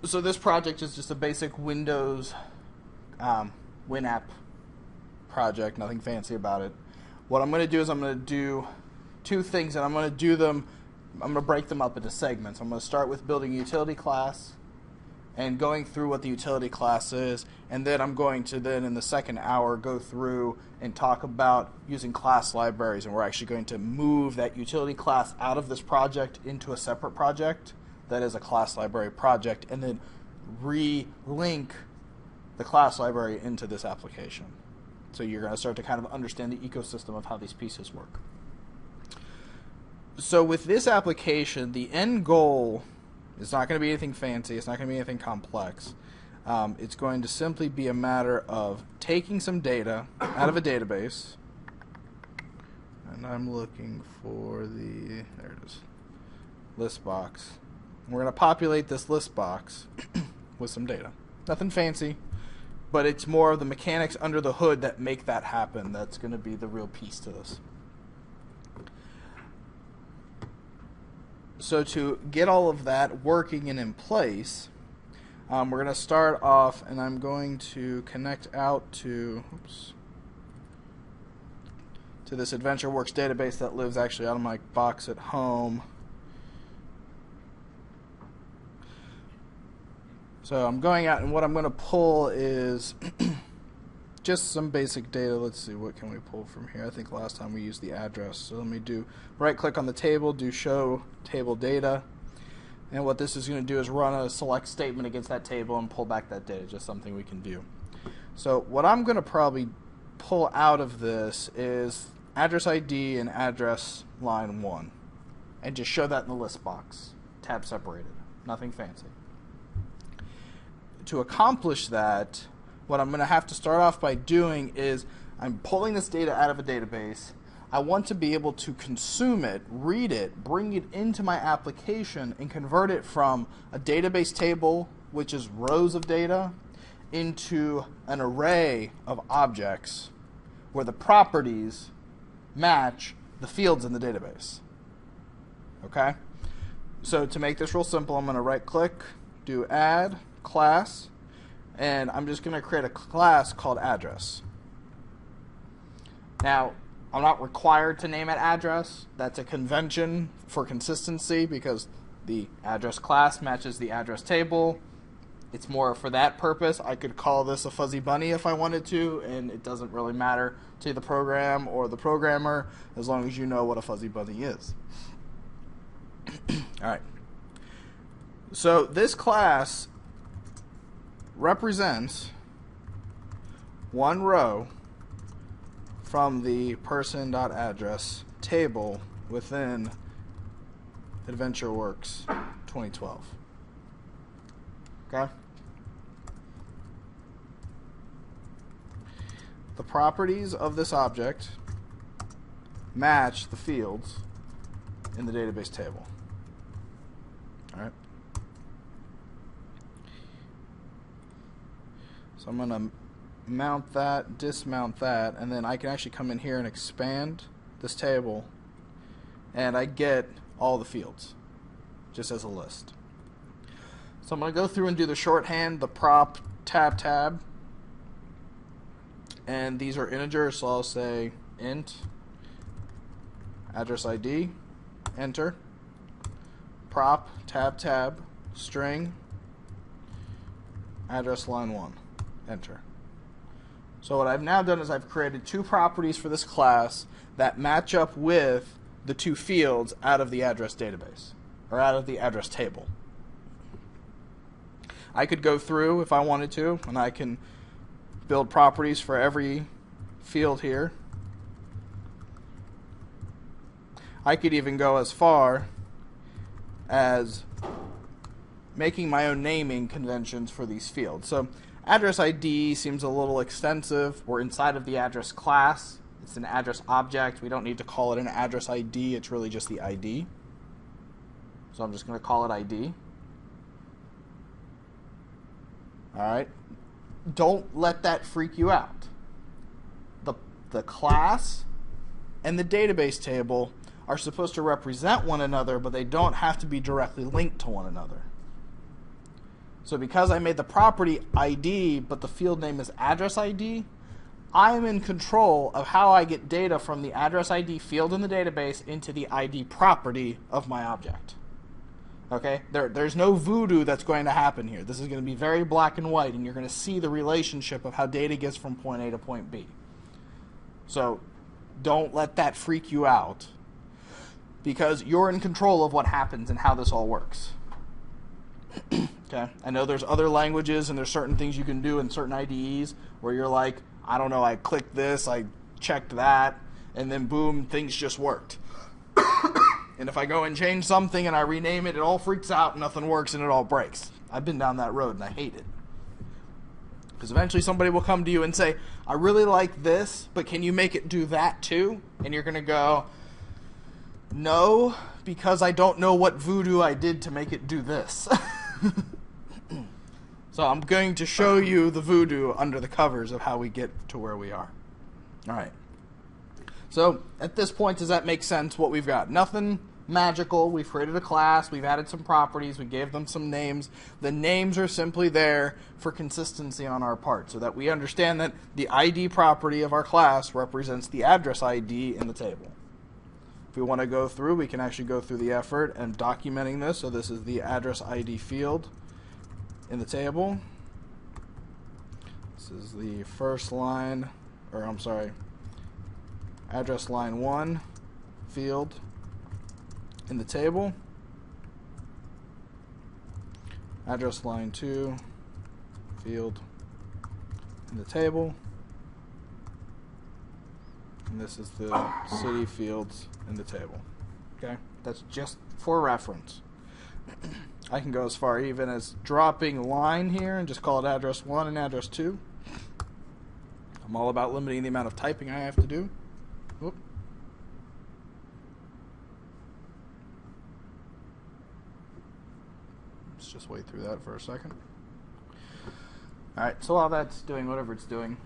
So this project is just a basic Windows WinApp project, nothing fancy about it. What I'm going to do is I'm going to do two things, and I'm going to break them up into segments. I'm going to start with building a utility class and going through what the utility class is, and then I'm going to then in the second hour go through and talk about using class libraries, and we're actually going to move that utility class out of this project into a separate project that is a class library project, and then re-link the class library into this application. So you're going to start to kind of understand the ecosystem of how these pieces work. So with this application, the end goal is not going to be anything fancy. It's not going to be anything complex. It's going to simply be a matter of taking some data out of a database. And I'm looking for there it is, list box. We're going to populate this list box with some data. Nothing fancy, but it's more of the mechanics under the hood that make that happen. That's going to be the real piece to this. So to get all of that working and in place, we're going to start off, and I'm going to connect out to this AdventureWorks database that lives actually out of my box at home. So I'm going out, and what I'm going to pull is just some basic data. Let's see, what can we pull from here? I think last time we used the address. So let me do right-click on the table, do show table data. And what this is going to do is run a select statement against that table and pull back that data, just something we can do. So what I'm going to probably pull out of this is address ID and address line 1. And just show that in the list box, tab separated. Nothing fancy. To accomplish that, what I'm going to have to start off by doing is I'm pulling this data out of a database. I want to be able to consume it, read it, bring it into my application, and convert it from a database table, which is rows of data, into an array of objects where the properties match the fields in the database. Okay? So to make this real simple, I'm going to right-click, do add class, and I'm just going to create a class called address. Now, I'm not required to name it address. That's a convention for consistency because the address class matches the address table. It's more for that purpose. I could call this a fuzzy bunny if I wanted to, and it doesn't really matter to the program or the programmer as long as you know what a fuzzy bunny is. All right. So this class represents one row from the person.address table within AdventureWorks 2012. Okay? The properties of this object match the fields in the database table. All right? So I'm going to mount that, dismount that, and then I can actually come in here and expand this table, and I get all the fields just as a list. So I'm going to go through and do the shorthand, the prop, tab, and these are integers, so I'll say int, address ID, enter, prop, tab, string, address line 1, enter. So what I've now done is I've created two properties for this class that match up with the two fields out of the address database, or out of the address table. I could go through if I wanted to, and I can build properties for every field here. I could even go as far as making my own naming conventions for these fields. So address ID seems a little extensive. We're inside of the address class. It's an address object. We don't need to call it an address ID. It's really just the ID. So I'm just going to call it ID. All right. Don't let that freak you out. The class and the database table are supposed to represent one another, but they don't have to be directly linked to one another. So because I made the property ID, but the field name is address ID, I'm in control of how I get data from the address ID field in the database into the ID property of my object. Okay? There's no voodoo that's going to happen here. This is going to be very black and white, and you're going to see the relationship of how data gets from point A to point B. So don't let that freak you out, because you're in control of what happens and how this all works. Okay? I know there's other languages and there's certain things you can do in certain IDEs where you're like, I don't know, I clicked this, I checked that, and then boom, things just worked. And if I go and change something and I rename it, it all freaks out, nothing works, and it all breaks. I've been down that road and I hate it. Because eventually somebody will come to you and say, I really like this, but can you make it do that too? And you're going to go, no, because I don't know what voodoo I did to make it do this. So I'm going to show you the voodoo under the covers of how we get to where we are. All right. So at this point, does that make sense what we've got? Nothing magical. We've created a class. We've added some properties. We gave them some names. The names are simply there for consistency on our part so that we understand that the ID property of our class represents the address ID in the table. If we want to go through, we can actually go through the effort and documenting this. So this is the address ID field in the table. This is the first line, or I'm sorry, address line 1 field in the table. Address line 2 field in the table. And this is the city fields in the table. Okay? That's just for reference. I can go as far even as dropping line here and just call it address 1 and address 2. I'm all about limiting the amount of typing I have to do. Whoop. Let's just wait through that for a second. Alright, so while that's doing whatever it's doing,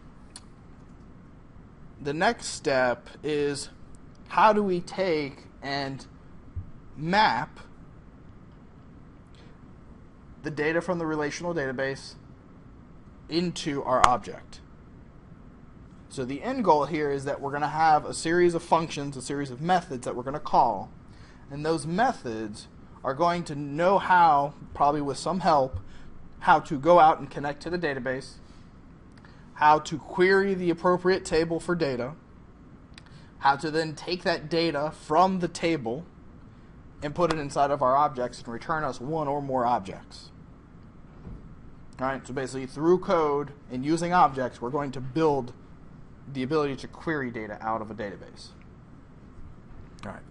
the next step is how do we take and map the data from the relational database into our object. So the end goal here is that we're going to have a series of functions, a series of methods that we're going to call, and those methods are going to know how, probably with some help, how to go out and connect to the database, how to query the appropriate table for data, how to then take that data from the table and put it inside of our objects and return us one or more objects. Alright, so basically through code and using objects, we're going to build the ability to query data out of a database. Alright,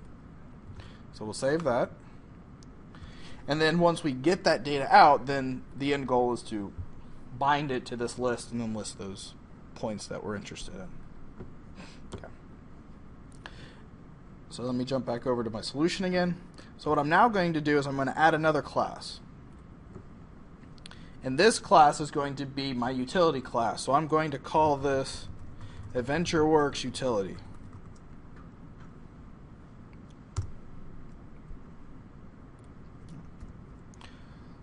so we'll save that. And then once we get that data out, then the end goal is to bind it to this list and then list those points that we're interested in. Okay. So let me jump back over to my solution again. So what I'm now going to do is I'm going to add another class. And this class is going to be my utility class. So I'm going to call this AdventureWorks Utility.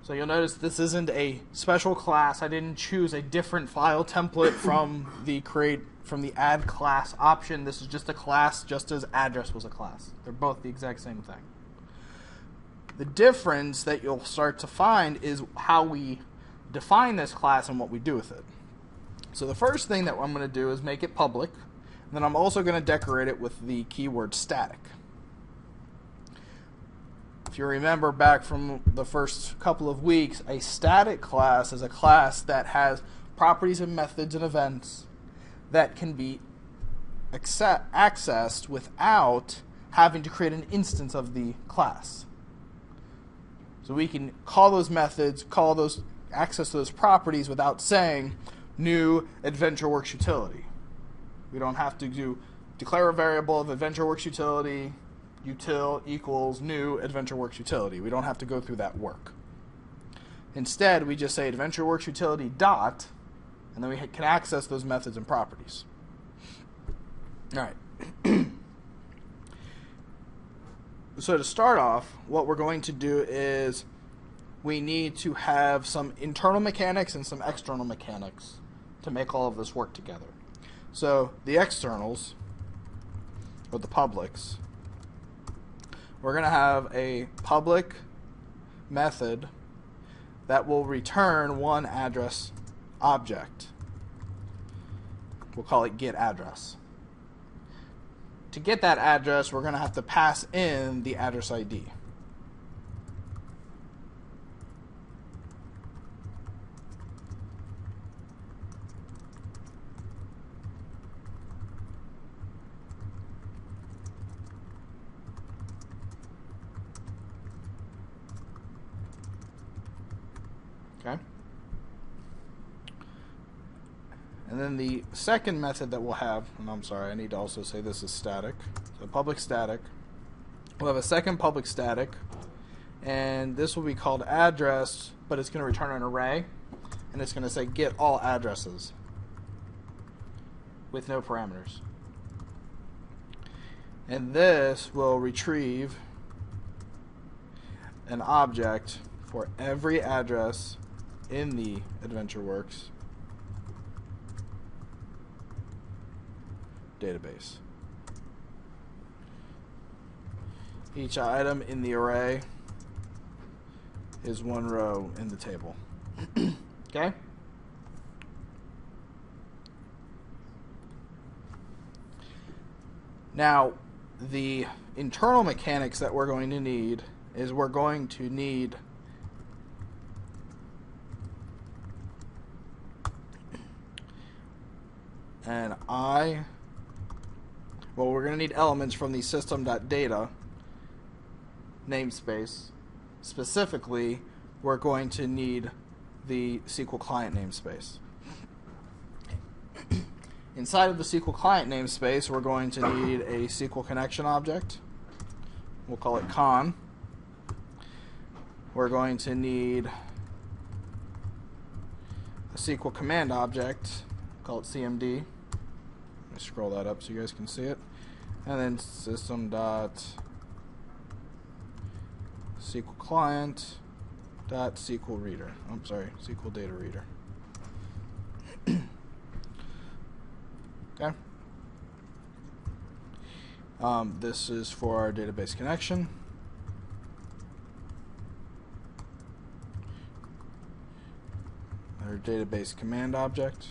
So you'll notice this isn't a special class. I didn't choose a different file template from the add class option. This is just a class, just as address was a class. They're both the exact same thing. The difference that you'll start to find is how we define this class and what we do with it. So the first thing that I'm going to do is make it public, and then I'm also going to decorate it with the keyword static. If you remember back from the first couple of weeks, a static class is a class that has properties and methods and events that can be accessed without having to create an instance of the class. So we can call those methods, access those properties without saying new AdventureWorks utility. We don't have to declare a variable of AdventureWorks utility util equals new AdventureWorks utility. We don't have to go through that work. Instead, we just say AdventureWorks utility dot, and then we can access those methods and properties. All right. So to start off, what we're going to do is we need to have some internal mechanics and some external mechanics to make all of this work together. So the externals, or the publics, we're going to have a public method that will return one address object. We'll call it getAddress. To get that address, we're going to have to pass in the address ID. Okay. And then the second method that we'll have, and I'm sorry, I need to also say this is static. So public static. We'll have a second public static, and this will be called address, but it's going to return an array, and it's going to say get all addresses with no parameters. And this will retrieve an object for every address in the AdventureWorks database. Each item in the array is one row in the table. Okay? Now, the internal mechanics that we're going to need is we're going to need we're going to need elements from the system.data namespace. Specifically, we're going to need the SQL client namespace. Inside of the SQL client namespace, we're going to need a SQL connection object. We'll call it con. We're going to need a SQL command object, call it CMD. Let me scroll that up so you guys can see it. And then system.SQL client .SQL reader. I'm sorry, SQL data reader. Okay. This is for our database connection. Our database command object.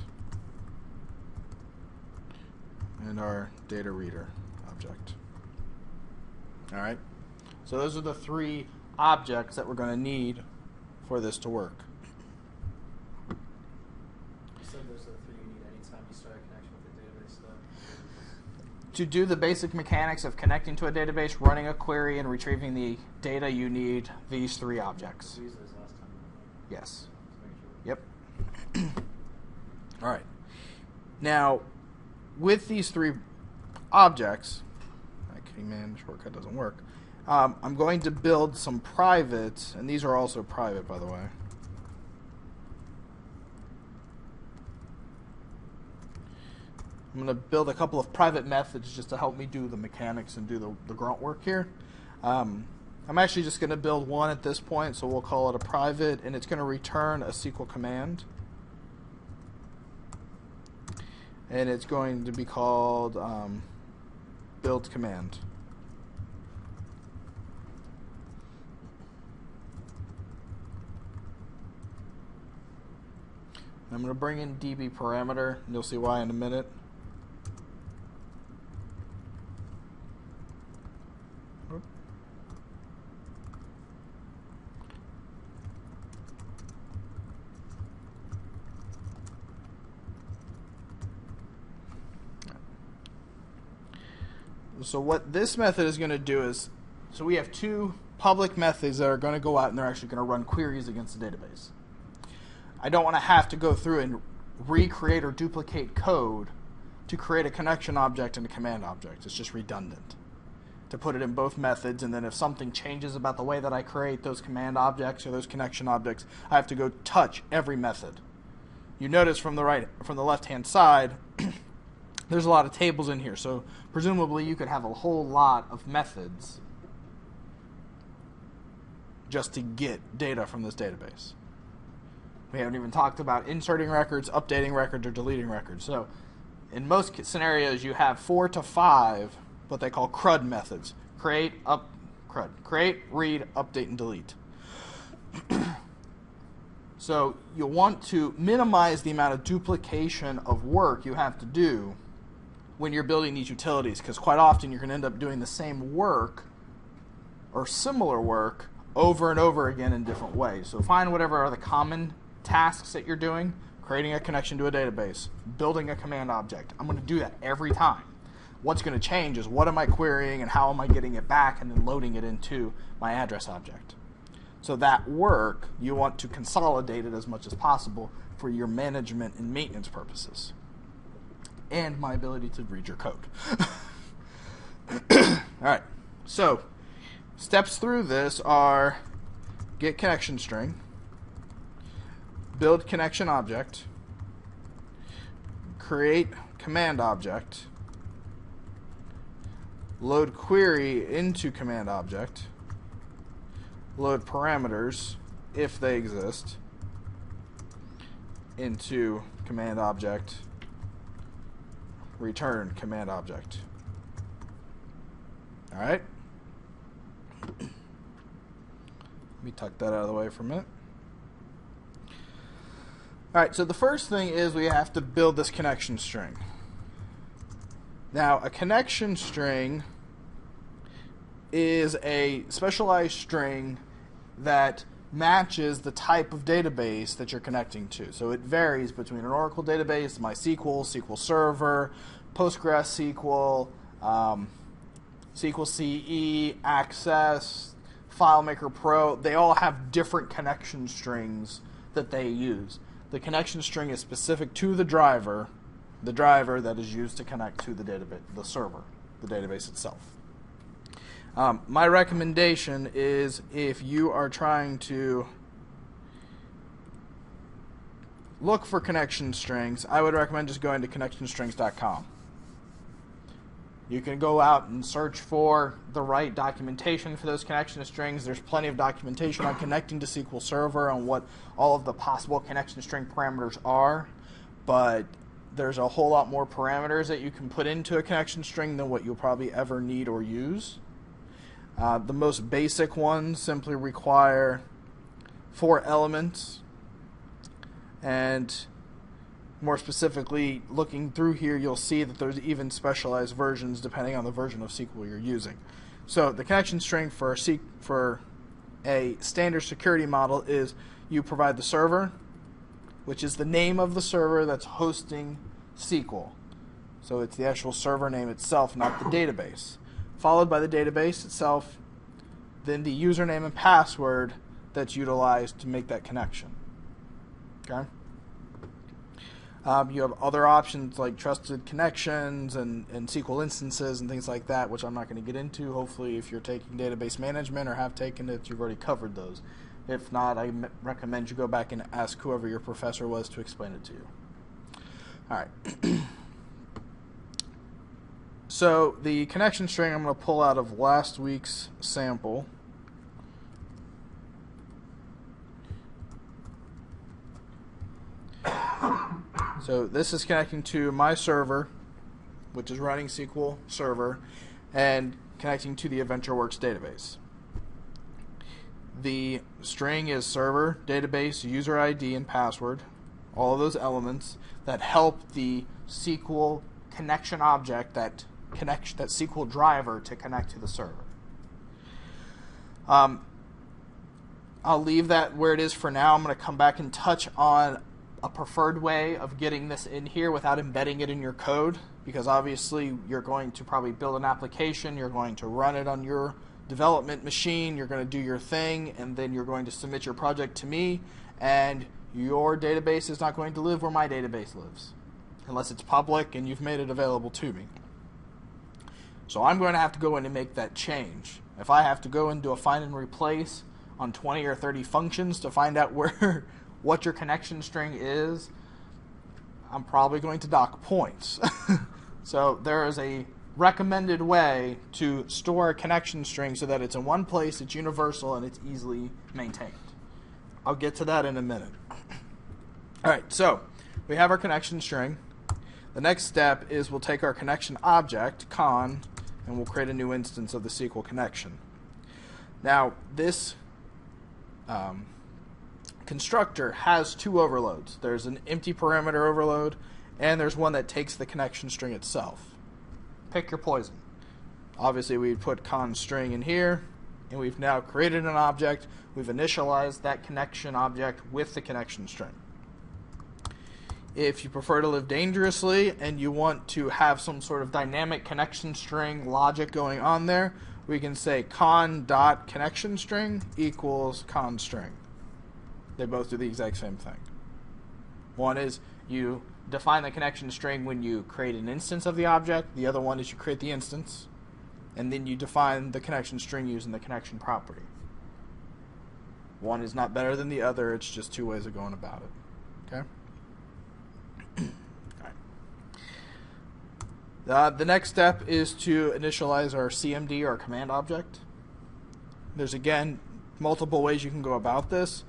And our data reader object. Alright. So those are the three objects that we're going to need for this to work. You said those are the three you need anytime you start a connection with the database stuff. To do the basic mechanics of connecting to a database, running a query, and retrieving the data, you need these three objects. We used those last time. Yes. Sure. Yep. All right. Now, with these three objects, that command shortcut doesn't work. I'm going to build some private, and these are also private, by the way. I'm going to build a couple of private methods just to help me do the mechanics and do the grunt work here. I'm actually just going to build one at this point, so we'll call it a private, and it's going to return a SQL command. And it's going to be called build command. I'm going to bring in DB parameter, and you'll see why in a minute. So what this method is going to do is, so we have two public methods that are going to go out and they're actually going to run queries against the database. I don't want to have to go through and recreate or duplicate code to create a connection object and a command object. It's just redundant to put it in both methods, and then if something changes about the way that I create those command objects or those connection objects, I have to go touch every method. You notice from the left-hand side, there's a lot of tables in here, so presumably you could have a whole lot of methods just to get data from this database. We haven't even talked about inserting records, updating records, or deleting records. So in most scenarios, you have 4 to 5 what they call CRUD methods. Create, read, update, and delete. So you'll want to minimize the amount of duplication of work you have to do when you're building these utilities, because quite often you're going to end up doing the same work or similar work over and over again in different ways. So find whatever are the common tasks that you're doing, creating a connection to a database, building a command object. I'm going to do that every time. What's going to change is what am I querying and how am I getting it back and then loading it into my address object. So that work, you want to consolidate it as much as possible for your management and maintenance purposes. And my ability to read your code. All right. So steps through this are get connection string, build connection object, create command object, load query into command object, load parameters, if they exist, into command object, return command object. All right. Let me tuck that out of the way for a minute. All right, so the first thing is we have to build this connection string. Now, a connection string is a specialized string that matches the type of database that you're connecting to. So it varies between an Oracle database, MySQL, SQL Server, PostgreSQL, SQL CE, Access, FileMaker Pro. They all have different connection strings that they use. The connection string is specific to the driver that is used to connect to the database, the server, the database itself. My recommendation is if you are trying to look for connection strings, I would recommend just going to connectionstrings.com. You can go out and search for the right documentation for those connection strings. There's plenty of documentation on connecting to SQL Server and what all of the possible connection string parameters are, but there's a whole lot more parameters that you can put into a connection string than what you'll probably ever need or use. The most basic ones simply require 4 elements, and more specifically, looking through here, you'll see that there's even specialized versions depending on the version of SQL you're using. So the connection string for a standard security model is you provide the server, which is the name of the server that's hosting SQL. So it's the actual server name itself, not the database. Followed by the database itself, then the username and password that's utilized to make that connection. Okay? You have other options like trusted connections and SQL instances and things like that, which I'm not going to get into. Hopefully, if you're taking database management or have taken it, you've already covered those. If not, I recommend you go back and ask whoever your professor was to explain it to you. All right. So the connection string I'm going to pull out of last week's sample. So this is connecting to my server, which is running SQL Server, and connecting to the AdventureWorks database. The string is server, database, user ID, and password, all of those elements that help the SQL connection object that connects that SQL driver to connect to the server. I'll leave that where it is for now. I'm going to come back and touch on a preferred way of getting this in here without embedding it in your code, because obviously you're going to probably build an application, you're going to run it on your development machine, you're going to do your thing, and then you're going to submit your project to me, and your database is not going to live where my database lives, unless it's public and you've made it available to me. So I'm going to have to go in and make that change. If I have to go and do a find and replace on 20 or 30 functions to find out where what your connection string is, I'm probably going to dock points. So there is a recommended way to store a connection string so that it's in one place, it's universal, and it's easily maintained. I'll get to that in a minute. All right, so we have our connection string. The next step is we'll take our connection object, con, and we'll create a new instance of the SQL connection. Now, this constructor has two overloads. There's an empty parameter overload, and there's one that takes the connection string itself. Pick your poison. Obviously, we put con string in here, and we've now created an object. We've initialized that connection object with the connection string. If you prefer to live dangerously and you want to have some sort of dynamic connection string logic going on there, we can say con.connection string equals con string. They both do the exact same thing. One is you define the connection string when you create an instance of the object. The other one is you create the instance, and then you define the connection string using the connection property. One is not better than the other. It's just two ways of going about it. Okay? The next step is to initialize our CMD, our command object. There's, again, multiple ways you can go about this.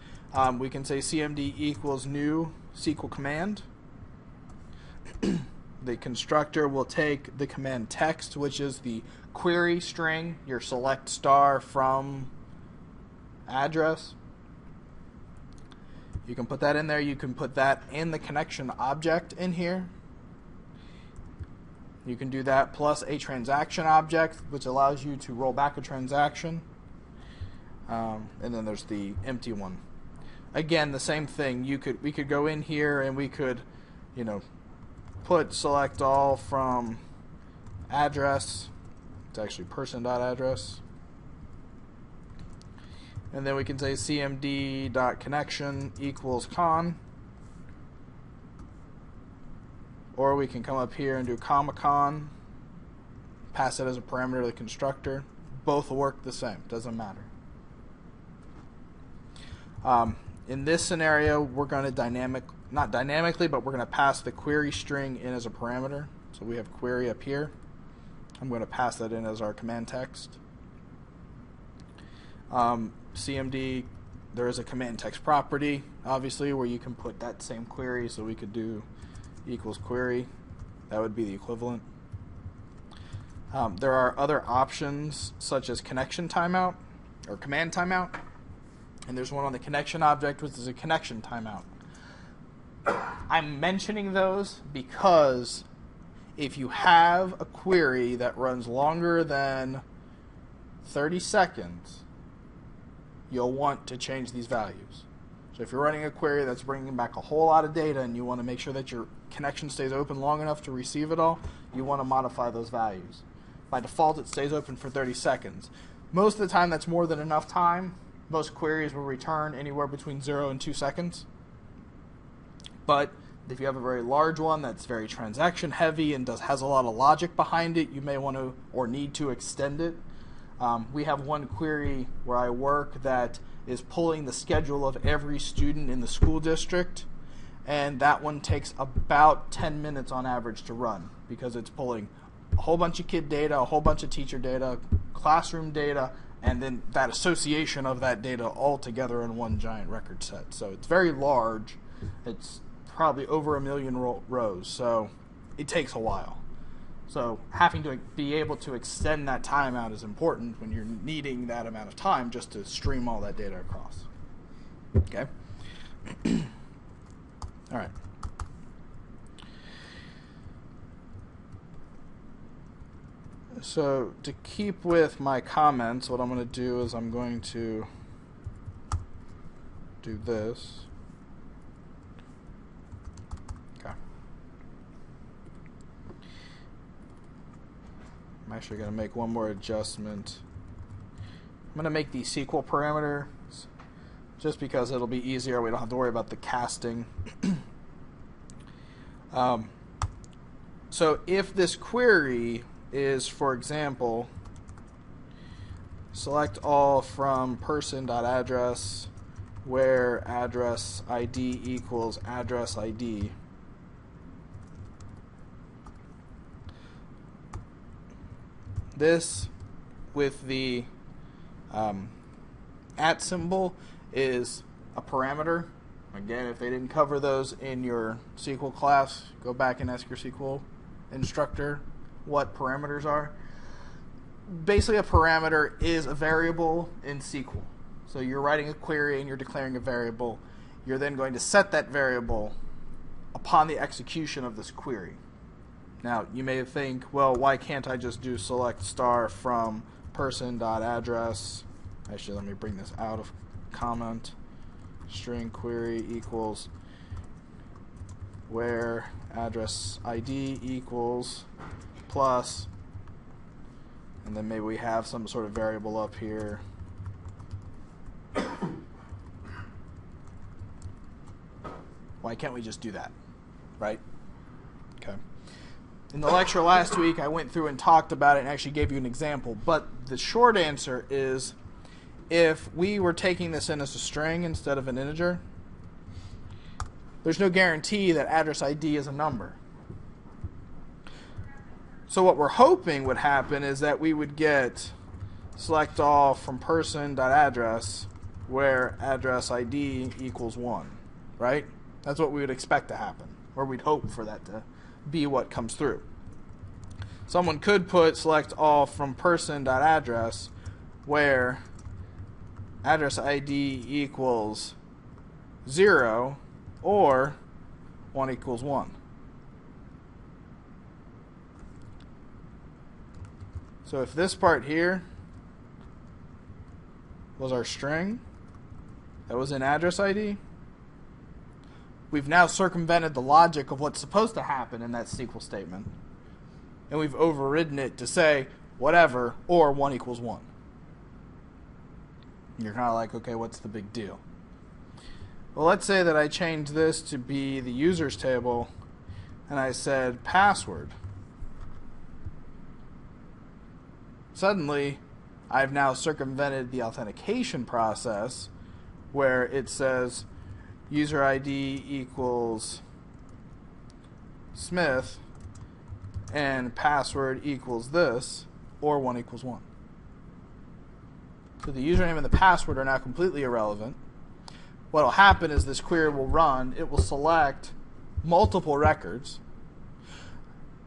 We can say CMD equals new SQL command. The constructor will take the command text, which is the query string, your select star from address. You can put that in there. You can put that in the connection object in here. You can do that plus a transaction object, which allows you to roll back a transaction. And then there's the empty one. Again, the same thing. We could go in here and we could, put select all from address. It's actually person.address. And then we can say cmd.connection equals con. Or we can come up here and do comma con, pass it as a parameter to the constructor. Both will work the same. Doesn't matter. In this scenario, we're going to not dynamically, but we're going to pass the query string in as a parameter. So we have query up here. I'm going to pass that in as our command text. CMD, there is a command text property, obviously, where you can put that same query. So we could do equals query. That would be the equivalent. There are other options such as connection timeout or command timeout. And there's one on the connection object, which is a connection timeout. I'm mentioning those because if you have a query that runs longer than 30 seconds, you'll want to change these values. So if you're running a query that's bringing back a whole lot of data and you want to make sure that your connection stays open long enough to receive it all, you want to modify those values. By default, it stays open for 30 seconds. Most of the time, that's more than enough time. Most queries will return anywhere between 0 and 2 seconds. But if you have a very large one that's very transaction heavy and has a lot of logic behind it, you may want to or need to extend it. We have one query where I work that is pulling the schedule of every student in the school district, and that one takes about 10 minutes on average to run because it's pulling a whole bunch of kid data, a whole bunch of teacher data, classroom data, and then that association of that data all together in one giant record set. So it's very large. It's probably over 1 million rows, so it takes a while. So having to be able to extend that timeout is important when you're needing that amount of time just to stream all that data across. Okay? All right. So to keep with my comments, what I'm going to do is I'm going to do this. Okay. I'm actually going to make one more adjustment. I'm going to make these SQL parameters just because it'll be easier. We don't have to worry about the casting. So if this query is, for example, select all from person.address where address ID equals address ID. This with the at symbol is a parameter. Again, if they didn't cover those in your SQL class, go back and ask your SQL instructor what parameters are. Basically, a parameter is a variable in SQL. So you're writing a query and you're declaring a variable. You're then going to set that variable upon the execution of this query. Now, you may think, well, why can't I just do select star from person.address? Actually, let me bring this out of comment. String query equals where address ID equals plus, and then maybe we have some sort of variable up here. Why can't we just do that, right? Okay. In the lecture last week, I went through and talked about it and actually gave you an example, but the short answer is if we were taking this in as a string instead of an integer, there's no guarantee that address ID is a number. So what we're hoping would happen is that we would get select all from person.address where address ID equals 1, right? That's what we would expect to happen, or we'd hope for that to be what comes through. Someone could put select all from person.address where address ID equals 0 or 1 equals 1. So if this part here was our string that was in address ID, we've now circumvented the logic of what's supposed to happen in that SQL statement, and we've overridden it to say whatever or 1 equals 1. And you're kind of like, okay, what's the big deal? Well, let's say that I change this to be the users table, and I said password. Suddenly, I've now circumvented the authentication process where it says user ID equals Smith and password equals this or 1 equals 1. So the username and the password are now completely irrelevant. What will happen is this query will run. It will select multiple records.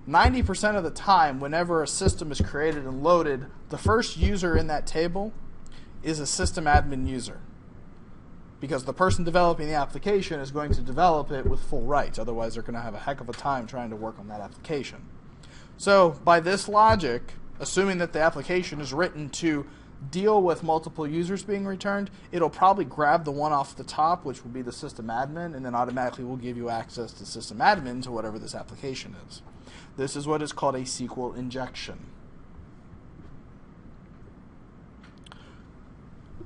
90% of the time, whenever a system is created and loaded, the first user in that table is a system admin user, because the person developing the application is going to develop it with full rights. Otherwise, they're going to have a heck of a time trying to work on that application. So by this logic, assuming that the application is written to deal with multiple users being returned, it'll probably grab the one off the top, which will be the system admin, and then automatically will give you access to system admin to whatever this application is. This is what is called a SQL injection.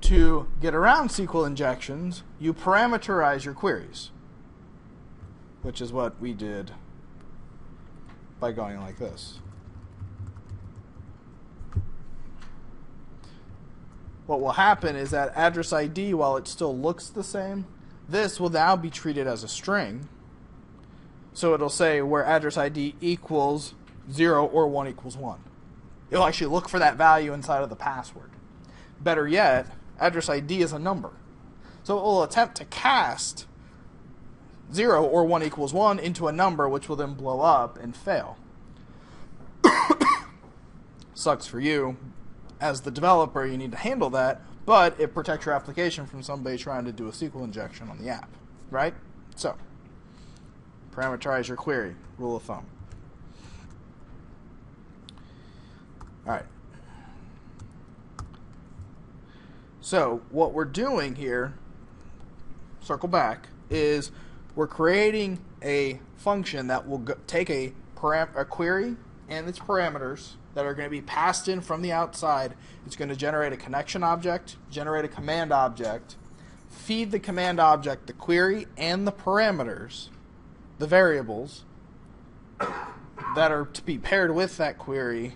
To get around SQL injections, you parameterize your queries, which is what we did by going like this. What will happen is that address ID, while it still looks the same, this will now be treated as a string. So it'll say where address ID equals 0 or 1 equals 1. It'll actually look for that value inside of the password. Better yet, address ID is a number. So it will attempt to cast 0 or 1 equals 1 into a number, which will then blow up and fail. Sucks for you. As the developer, you need to handle that, but it protects your application from somebody trying to do a SQL injection on the app, right? So, parameterize your query, rule of thumb. All right. So, what we're doing here, circle back, is we're creating a function that will take a query and its parameters that are going to be passed in from the outside. It's going to generate a connection object, generate a command object, feed the command object the query and the parameters, the variables that are to be paired with that query,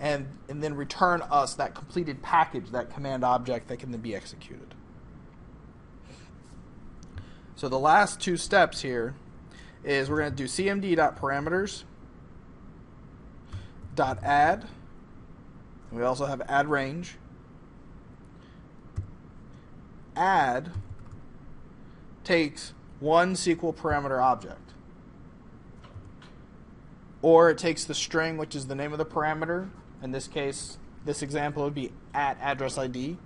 and then return us that completed package, that command object that can then be executed. So the last two steps here is we're going to do cmd.parameters .add We also have add range. Add takes one SQL parameter object. Or it takes the string, which is the name of the parameter. In this case, this example would be at address ID.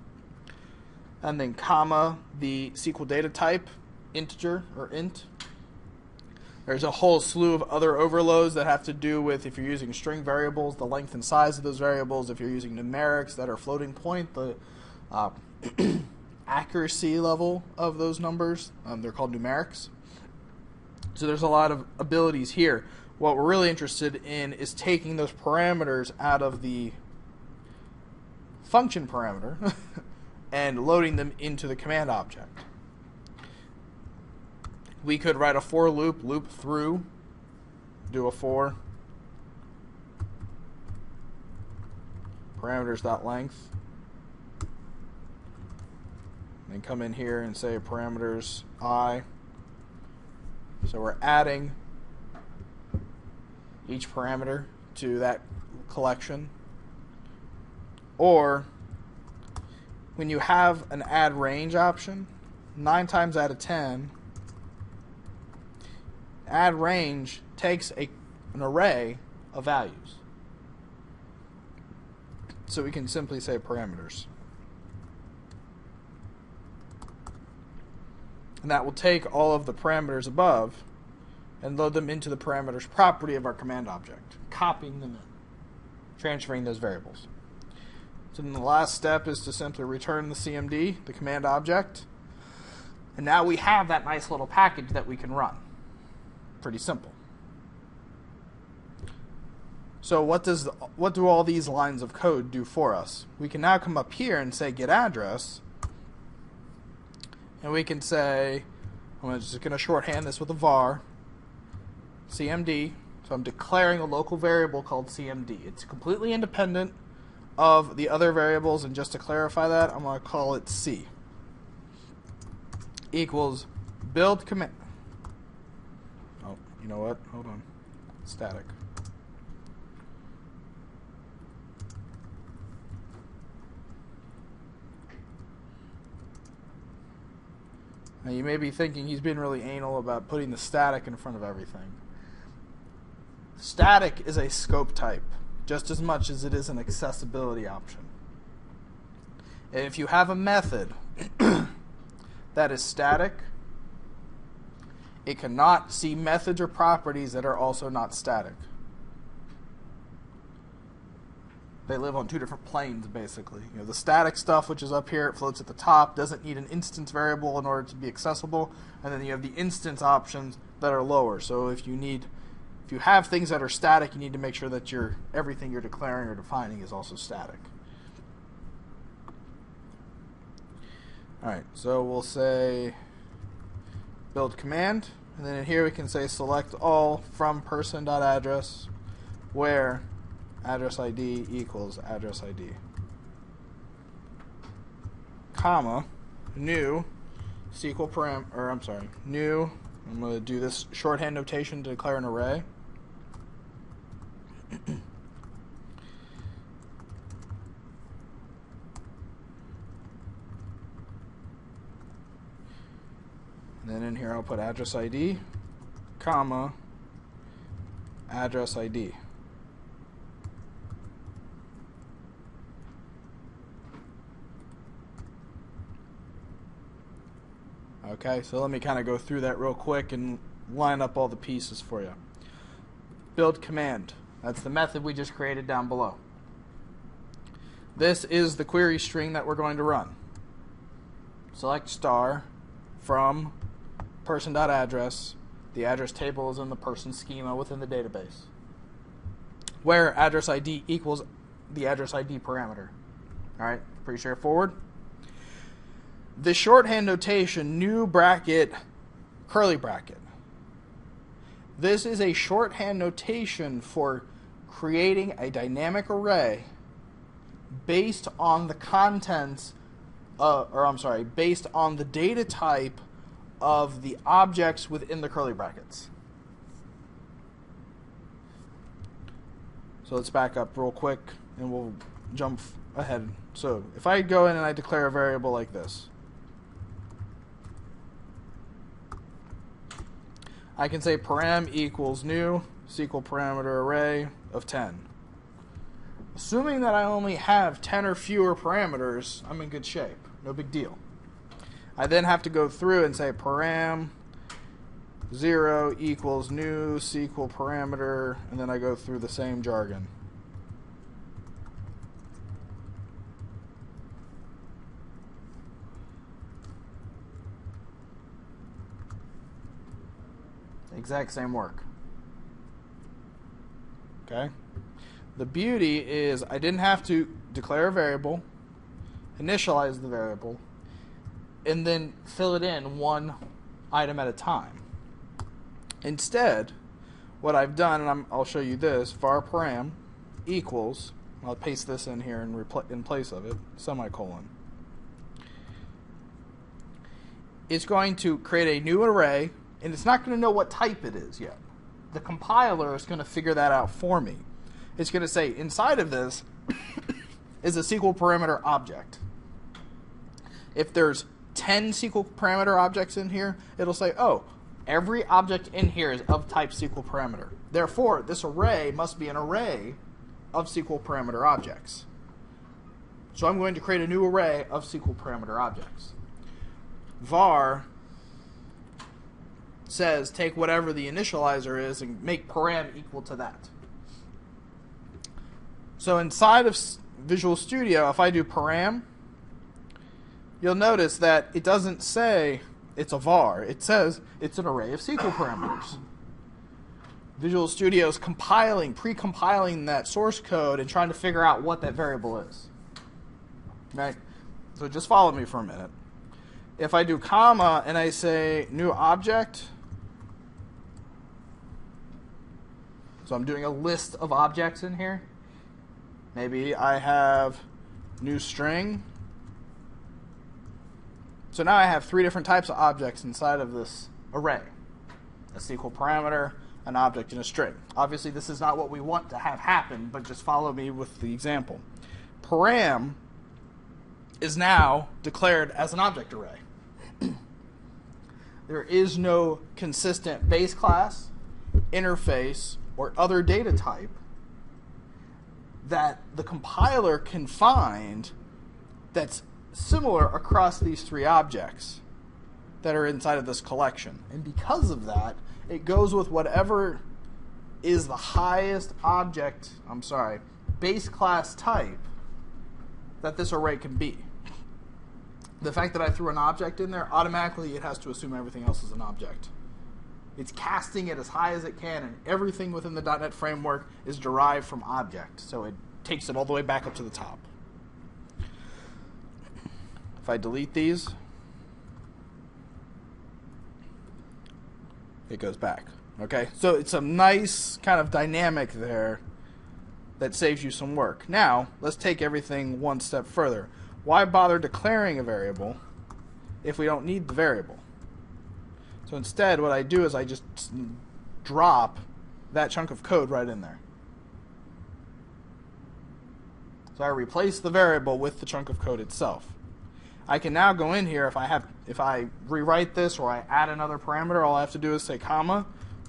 And then comma, the SQL data type, integer or int. There's a whole slew of other overloads that have to do with, if you're using string variables, the length and size of those variables. If you're using numerics that are floating point, the accuracy level of those numbers. They're called numerics. So there's a lot of abilities here. What we're really interested in is taking those parameters out of the function parameter and loading them into the command object. We could write a for loop, loop through, do a for, parameters.length, then come in here and say parameters I. So we're adding each parameter to that collection. Or when you have an add range option, 9 times out of 10, add range takes an array of values. So we can simply say parameters. And that will take all of the parameters above and load them into the parameters property of our command object, copying them in, transferring those variables. So then the last step is to simply return the CMD, the command object. And now we have that nice little package that we can run. Pretty simple. So what do all these lines of code do for us? We can now come up here and say get address. And we can say, I'm just going to shorthand this with a var, CMD. So I'm declaring a local variable called CMD. It's completely independent of the other variables, and just to clarify that, I'm going to call it C. Equals build command. Oh, you know what? Hold on. Static. Now you may be thinking he's been really anal about putting the static in front of everything. Static is a scope type, just as much as it is an accessibility option. If you have a method that is static, it cannot see methods or properties that are also not static. They live on two different planes, basically. You know, the static stuff, which is up here, it floats at the top, doesn't need an instance variable in order to be accessible, and then you have the instance options that are lower. So if you have things that are static, you need to make sure that everything you're declaring or defining is also static. All right, so we'll say build command, and then in here we can say select all from person.address where address ID equals address ID, comma, new SQL param, or I'm sorry, new, I'm going to do this shorthand notation to declare an array. And then in here I'll put address ID, comma, address ID. Okay, so let me kind of go through that real quick and line up all the pieces for you. Build command. That's the method we just created down below. This is the query string that we're going to run. Select star from person.address. The address table is in the person schema within the database, where address ID equals the address ID parameter. All right, pretty straightforward. The shorthand notation, new bracket, curly bracket. This is a shorthand notation for creating a dynamic array based on the contents, based on the data type of the objects within the curly brackets. So let's back up real quick and we'll jump ahead. So if I go in and I declare a variable like this, I can say param equals new SQL parameter array of 10. Assuming that I only have 10 or fewer parameters, I'm in good shape. No big deal. I then have to go through and say param 0 equals new SQL parameter, and then I go through the same jargon. Exact same work. Okay? The beauty is I didn't have to declare a variable, initialize the variable, and then fill it in one item at a time. Instead, what I've done, and I'll show you this, var param equals, I'll paste this in here in place of it, semicolon. It's going to create a new array, and it's not going to know what type it is yet. The compiler is going to figure that out for me. It's going to say, inside of this is a SQL parameter object. If there's 10 SQL parameter objects in here, it'll say, oh, every object in here is of type SQL parameter. Therefore, this array must be an array of SQL parameter objects. So I'm going to create a new array of SQL parameter objects. Var says take whatever the initializer is and make param equal to that. So inside of Visual Studio, if I do param, you'll notice that it doesn't say it's a var. It says it's an array of SQL parameters. Visual Studio is pre-compiling that source code and trying to figure out what that variable is. Right? So just follow me for a minute. If I do comma and I say new object, so I'm doing a list of objects in here. Maybe I have new string. So now I have 3 different types of objects inside of this array. A SQL parameter, an object, and a string. Obviously, this is not what we want to have happen, but just follow me with the example. Param is now declared as an object array. There is no consistent base class, interface, or other data type that the compiler can find that's similar across these 3 objects that are inside of this collection. And because of that, it goes with whatever is the highest base class type that this array can be. The fact that I threw an object in there, automatically it has to assume everything else is an object. It's casting it as high as it can, and everything within the .NET framework is derived from object. So it takes it all the way back up to the top. If I delete these, it goes back. Okay, so it's a nice kind of dynamic there that saves you some work. Now, let's take everything one step further. Why bother declaring a variable if we don't need the variable? So instead, what I do is I just drop that chunk of code right in there. So I replace the variable with the chunk of code itself. I can now go in here, if I rewrite this or I add another parameter, all I have to do is say comma,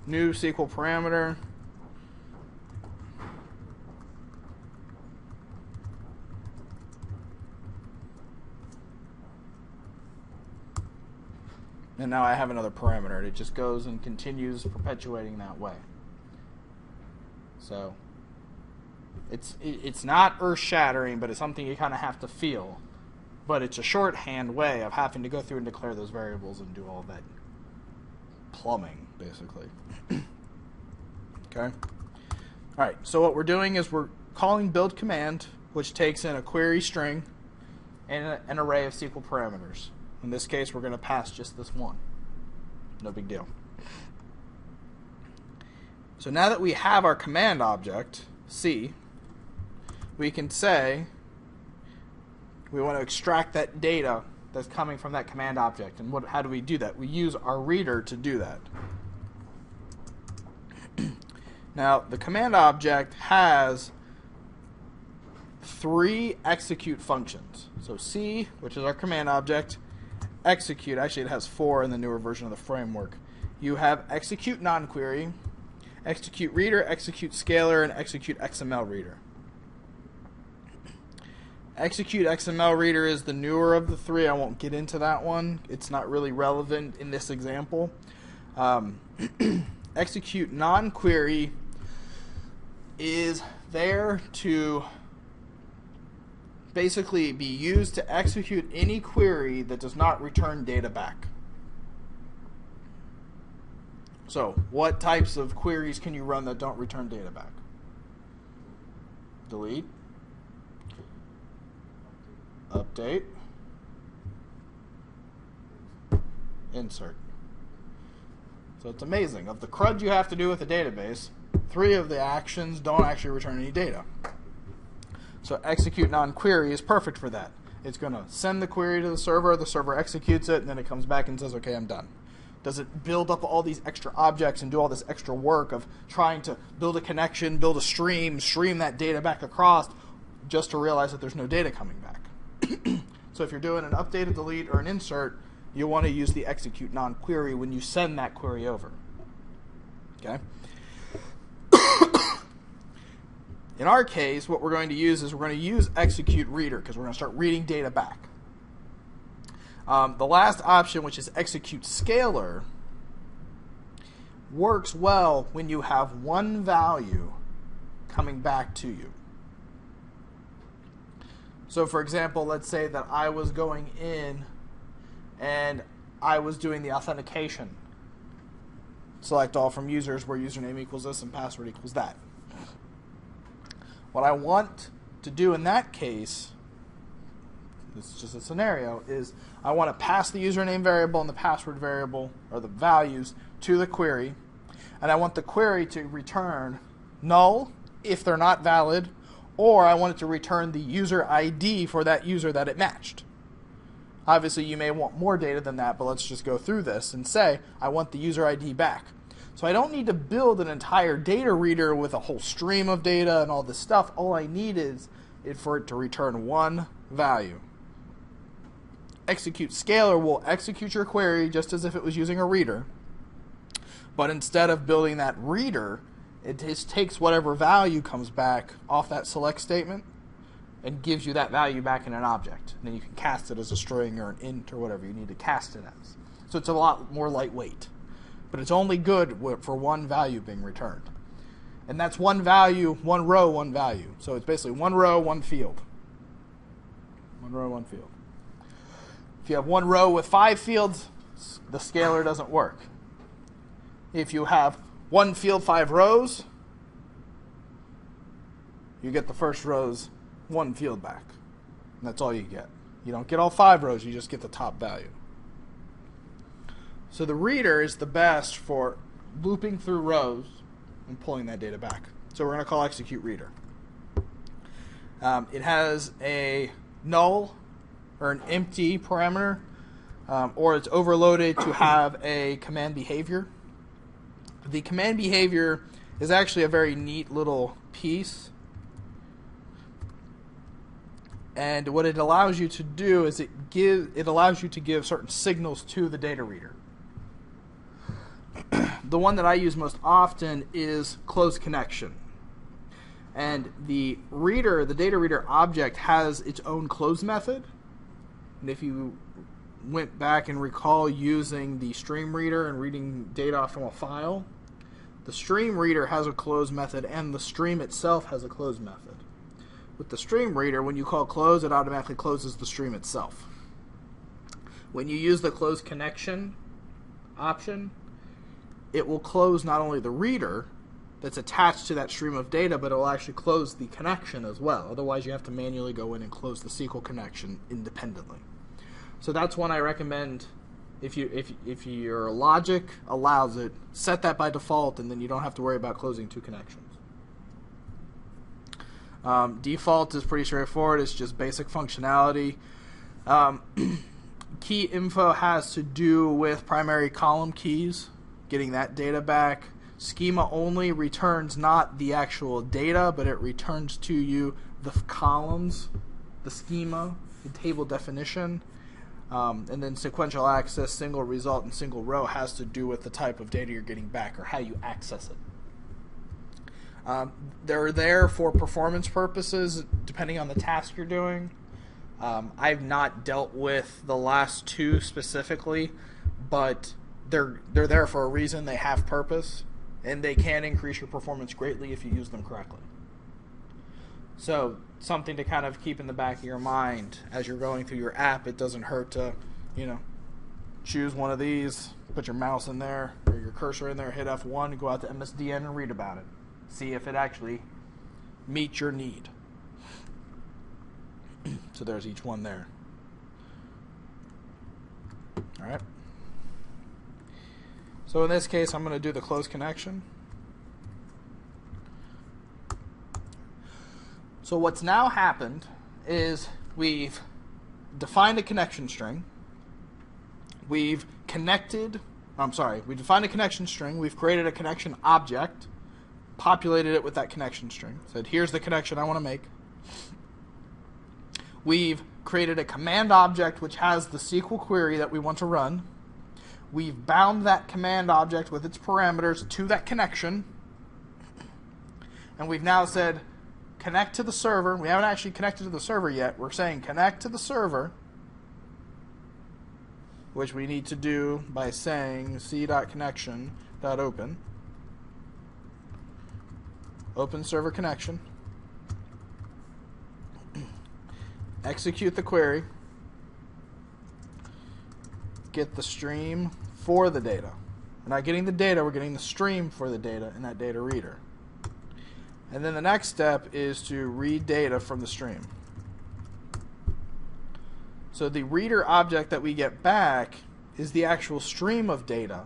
new SQL parameter, and now I have another parameter, and it just goes and continues perpetuating that way. So it's not earth-shattering, but it's something you kind of have to feel. But it's a shorthand way of having to go through and declare those variables and do all that plumbing, basically. Okay? All right, so what we're doing is we're calling build command, which takes in a query string and an array of SQL parameters. In this case, we're going to pass just this one. No big deal. So now that we have our command object, C, we can say we want to extract that data that's coming from that command object. And how do we do that? We use our reader to do that. Now, the command object has 3 execute functions. So C, which is our command object, execute, actually it has 4 in the newer version of the framework. You have execute non-query, execute reader, execute scalar, and execute XML reader. Execute XML reader is the newer of the 3. I won't get into that one. It's not really relevant in this example. Execute non-query is there to basically be used to execute any query that does not return data back. So, what types of queries can you run that don't return data back? Delete, update, insert. So it's amazing. Of the crud you have to do with a database, 3 of the actions don't actually return any data. So execute non-query is perfect for that. It's going to send the query to the server executes it, and then it comes back and says, okay, I'm done. Does it build up all these extra objects and do all this extra work of trying to build a connection, build a stream that data back across, just to realize that there's no data coming back? So if you're doing an update, a delete, or an insert, you want to use the execute non-query when you send that query over. Okay? In our case, what we're going to use is we're going to use execute reader because we're going to start reading data back. The last option, which is execute scalar, works well when you have one value coming back to you. So for example, let's say that I was going in and I was doing the authentication. Select all from users where username equals this and password equals that. What I want to do in that case, this is just a scenario, is I want to pass the username variable and the password variable, or the values, to the query. And I want the query to return null if they're not valid, or I want it to return the user ID for that user that it matched. Obviously, you may want more data than that, but let's just go through this and say, I want the user ID back. So I don't need to build an entire data reader with a whole stream of data and all this stuff. All I need is for it to return one value. Execute scalar will execute your query just as if it was using a reader. But instead of building that reader, it just takes whatever value comes back off that select statement and gives you that value back in an object. And then you can cast it as a string or an int or whatever you need to cast it as. So it's a lot more lightweight. But it's only good for one value being returned. And that's one value, one row, one value. So it's basically one row, one field. One row, one field. If you have one row with 5 fields, the scalar doesn't work. If you have one field, 5 rows, you get the first row's one field back. And that's all you get. You don't get all 5 rows, you just get the top value. So the reader is the best for looping through rows and pulling that data back. So we're going to call execute reader. It has a null or an empty parameter, or it's overloaded to have a command behavior. The command behavior is actually a very neat little piece. And what it allows you to do is it allows you to give certain signals to the data reader. The one that I use most often is close connection. And the data reader object has its own close method. And if you went back and recall using the stream reader and reading data from a file, the stream reader has a close method and the stream itself has a close method. With the stream reader, when you call close, it automatically closes the stream itself. When you use the close connection option, it will close not only the reader that's attached to that stream of data, but it will actually close the connection as well. Otherwise, you have to manually go in and close the SQL connection independently. So that's one I recommend. If your logic allows it, set that by default, and then you don't have to worry about closing 2 connections. Default is pretty straightforward. It's just basic functionality. Key info has to do with primary column keys, getting that data back. Schema only returns not the actual data, but it returns to you the columns, the schema, the table definition, and then sequential access, single result, and single row has to do with the type of data you're getting back or how you access it. They're there for performance purposes, depending on the task you're doing. I've not dealt with the last two specifically, but they're there for a reason. They have purpose, and they can increase your performance greatly if you use them correctly. So something to kind of keep in the back of your mind as you're going through your app. It doesn't hurt to, choose one of these, put your mouse in there or your cursor in there, hit F1, go out to MSDN and read about it. See if it actually meets your need. So there's each one there. All right. So in this case, I'm going to do the close connection. So what's now happened is we've defined a connection string. We defined a connection string. We've created a connection object, populated it with that connection string. Said, here's the connection I want to make. We've created a command object which has the SQL query that we want to run. We've bound that command object with its parameters to that connection. And we've now said, connect to the server. We haven't actually connected to the server yet. We're saying connect to the server, which we need to do by saying c.connection.open. Open server connection. Execute the query. Get the stream for the data. We're not getting the data, we're getting the stream for the data in that data reader. And then the next step is to read data from the stream. So the reader object that we get back is the actual stream of data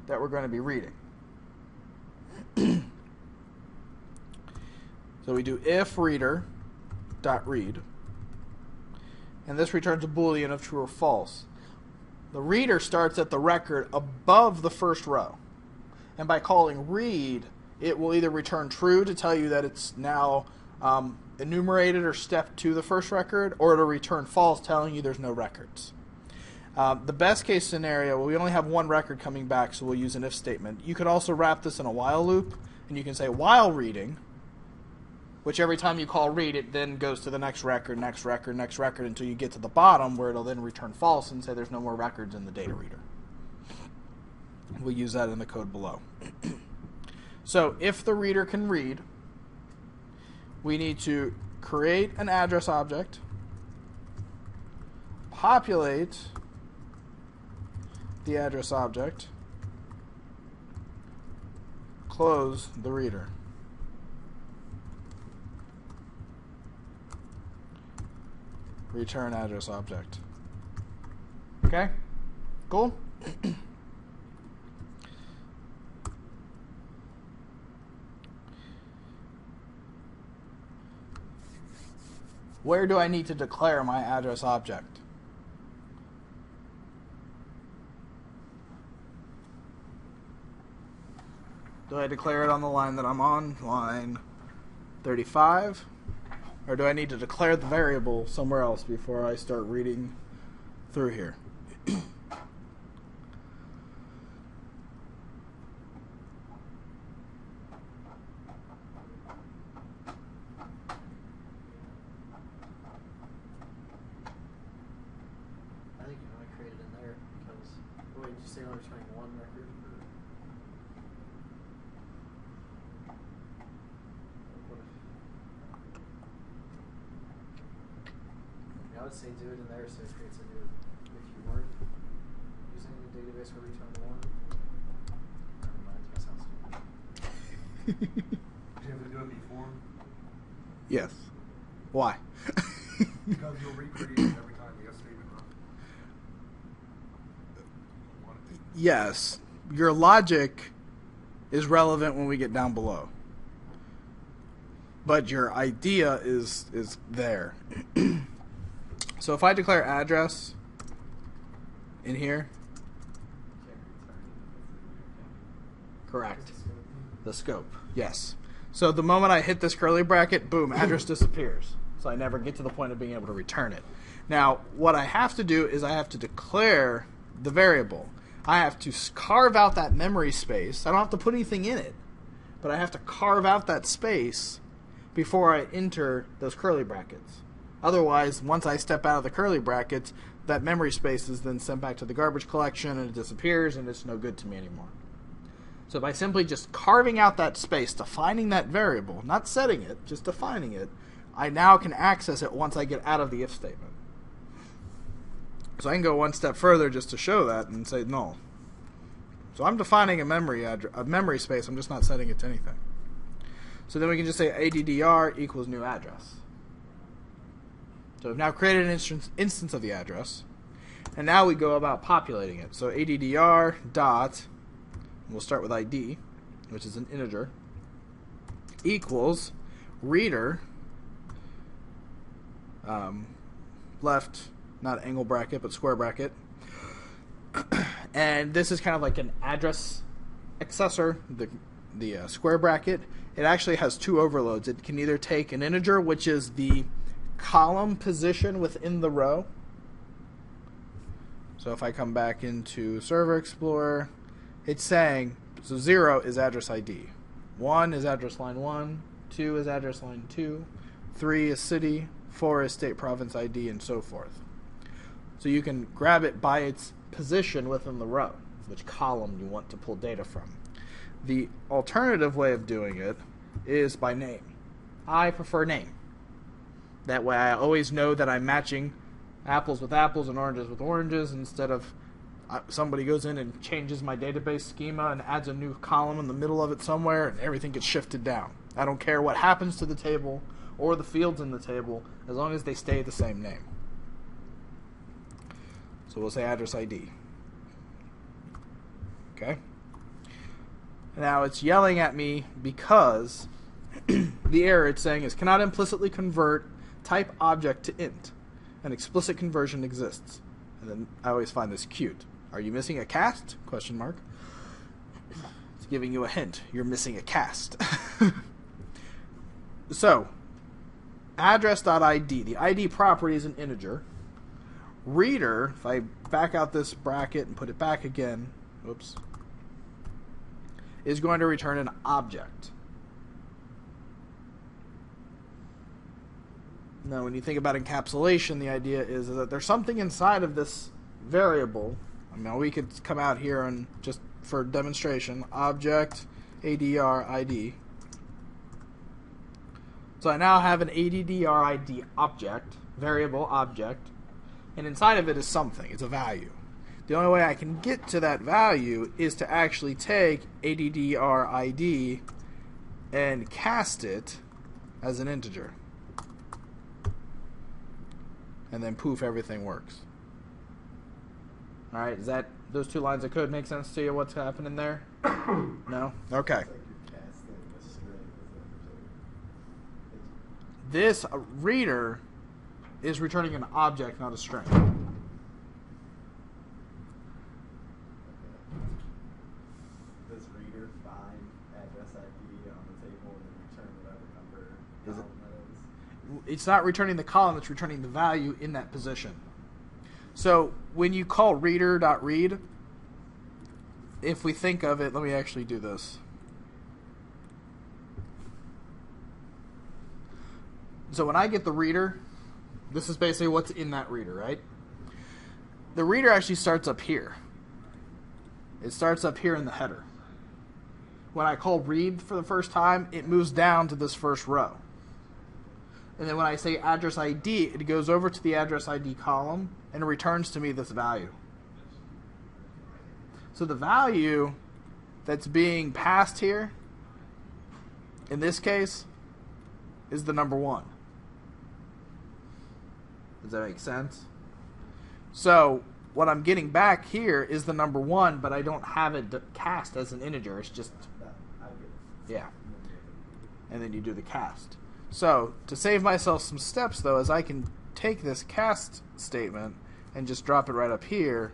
that we're going to be reading. So we do if reader.read, and this returns a Boolean of true or false. The reader starts at the record above the first row, and by calling read, it will either return true to tell you that it's now enumerated or stepped to the first record, or it'll return false telling you there's no records. The best case scenario, we only have one record coming back, so we'll use an if statement. You could also wrap this in a while loop, and you can say while reading, which every time you call read, it then goes to the next record, next record, next record, until you get to the bottom where it'll then return false and say there's no more records in the data reader. We'll use that in the code below. So if the reader can read, we need to create an address object, populate the address object, close the reader. Return address object. Okay? Cool? Where do I need to declare my address object? Do I declare it on the line that I'm on, line 35? Or do I need to declare the variable somewhere else before I start reading through here? I think you only created in there because, wait, did you say only returning one record? I would say do it in there so it creates a new, if you weren't using the database for return one. Never mind, that sounds stupid. Did you have to do it before? Yes. Why? Because you'll recreate it every time you have statement run. Yes. Your logic is relevant when we get down below. But your idea is there. So if I declare address in here, correct. The scope, yes. So the moment I hit this curly bracket, boom, address disappears. So I never get to the point of being able to return it. Now, what I have to do is I have to declare the variable. I have to carve out that memory space. I don't have to put anything in it, but I have to carve out that space before I enter those curly brackets. Otherwise, once I step out of the curly brackets, that memory space is then sent back to the garbage collection and it disappears and it's no good to me anymore. So by simply just carving out that space, defining that variable, not setting it, just defining it, I now can access it once I get out of the if statement. So I can go one step further just to show that and say null. So I'm defining a memory space, I'm just not setting it to anything. So then we can just say ADDR equals new address. So we've now created an instance of the address, and now we go about populating it. So ADDR dot, we'll start with ID, which is an integer, equals reader, left, not angle bracket, but square bracket. And this is kind of like an address accessor, the square bracket. It actually has two overloads. It can either take an integer, which is the column position within the row. So if I come back into Server Explorer, it's saying, so 0 is address ID, 1 is address line 1, 2 is address line 2, 3 is city, 4 is state province ID, and so forth. So you can grab it by its position within the row, which column you want to pull data from. The alternative way of doing it is by name. I prefer name. That way I always know that I'm matching apples with apples and oranges with oranges, instead of somebody goes in and changes my database schema and adds a new column in the middle of it somewhere and everything gets shifted down. I don't care what happens to the table or the fields in the table as long as they stay the same name. So we'll say address ID. Okay? Now it's yelling at me because the error it's saying is cannot implicitly convert type object to int. An explicit conversion exists. And then I always find this cute. Are you missing a cast? Question mark. It's giving you a hint. You're missing a cast. So, address.id. The ID property is an integer. Reader, if I back out this bracket and put it back again, whoops, is going to return an object. Now, when you think about encapsulation, the idea is that there's something inside of this variable. I mean, we could come out here and just for demonstration, object ADR ID. So I now have an ADDR ID object, variable object, and inside of it is something. It's a value. The only way I can get to that value is to actually take ADDR ID and cast it as an integer. And then poof, everything works. Alright, does that those two lines of code make sense to you? What's happening there? No? Okay. This reader is returning an object, not a string. Does reader find address ID on the table and then return whatever number column that is? It's not returning the column, it's returning the value in that position. So when you call reader.read, if we think of it, let me actually do this. So when I get the reader, this is basically what's in that reader, right? The reader actually starts up here. It starts up here in the header. When I call read for the first time, it moves down to this first row. And then when I say address ID, it goes over to the address ID column and returns to me this value. So the value that's being passed here, in this case, is the number 1. Does that make sense? So what I'm getting back here is the number 1, but I don't have it cast as an integer. It's just, yeah. And then you do the cast. So to save myself some steps, though, is I can take this cast statement and just drop it right up here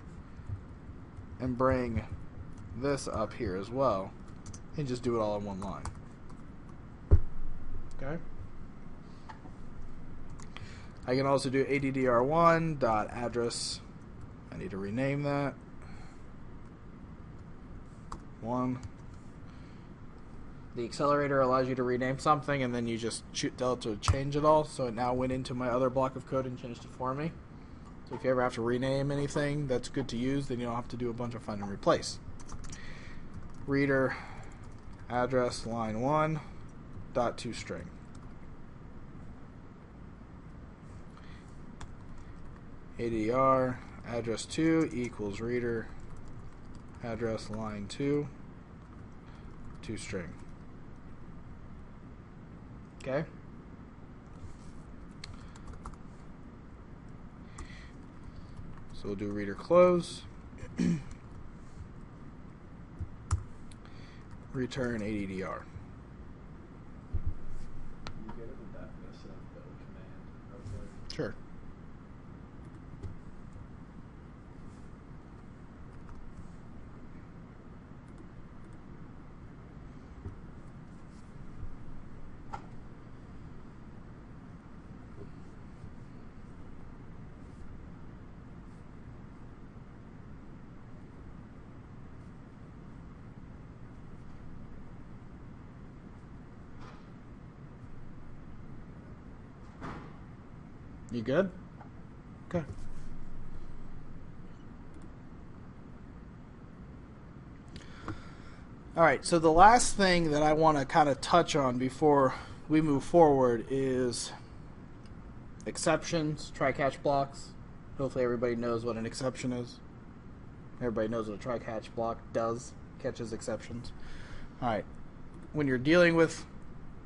and bring this up here as well and just do it all in one line. Okay. I can also do addr1.address. I need to rename that. 1. The accelerator allows you to rename something, and then you just shoot delta to change it all. So it now went into my other block of code and changed it for me. So if you ever have to rename anything that's good to use, then you don't have to do a bunch of find and replace. Reader address line 1 dot toString. ADR address 2 equals reader address line 2 toString. Okay. So we'll do reader close. Return ADDR. You get the definition of build command real quick? Sure. You good? Okay. All right, so the last thing that I want to kind of touch on before we move forward is exceptions, try-catch blocks. Hopefully everybody knows what an exception is. Everybody knows what a try-catch block does, catches exceptions. All right, when you're dealing with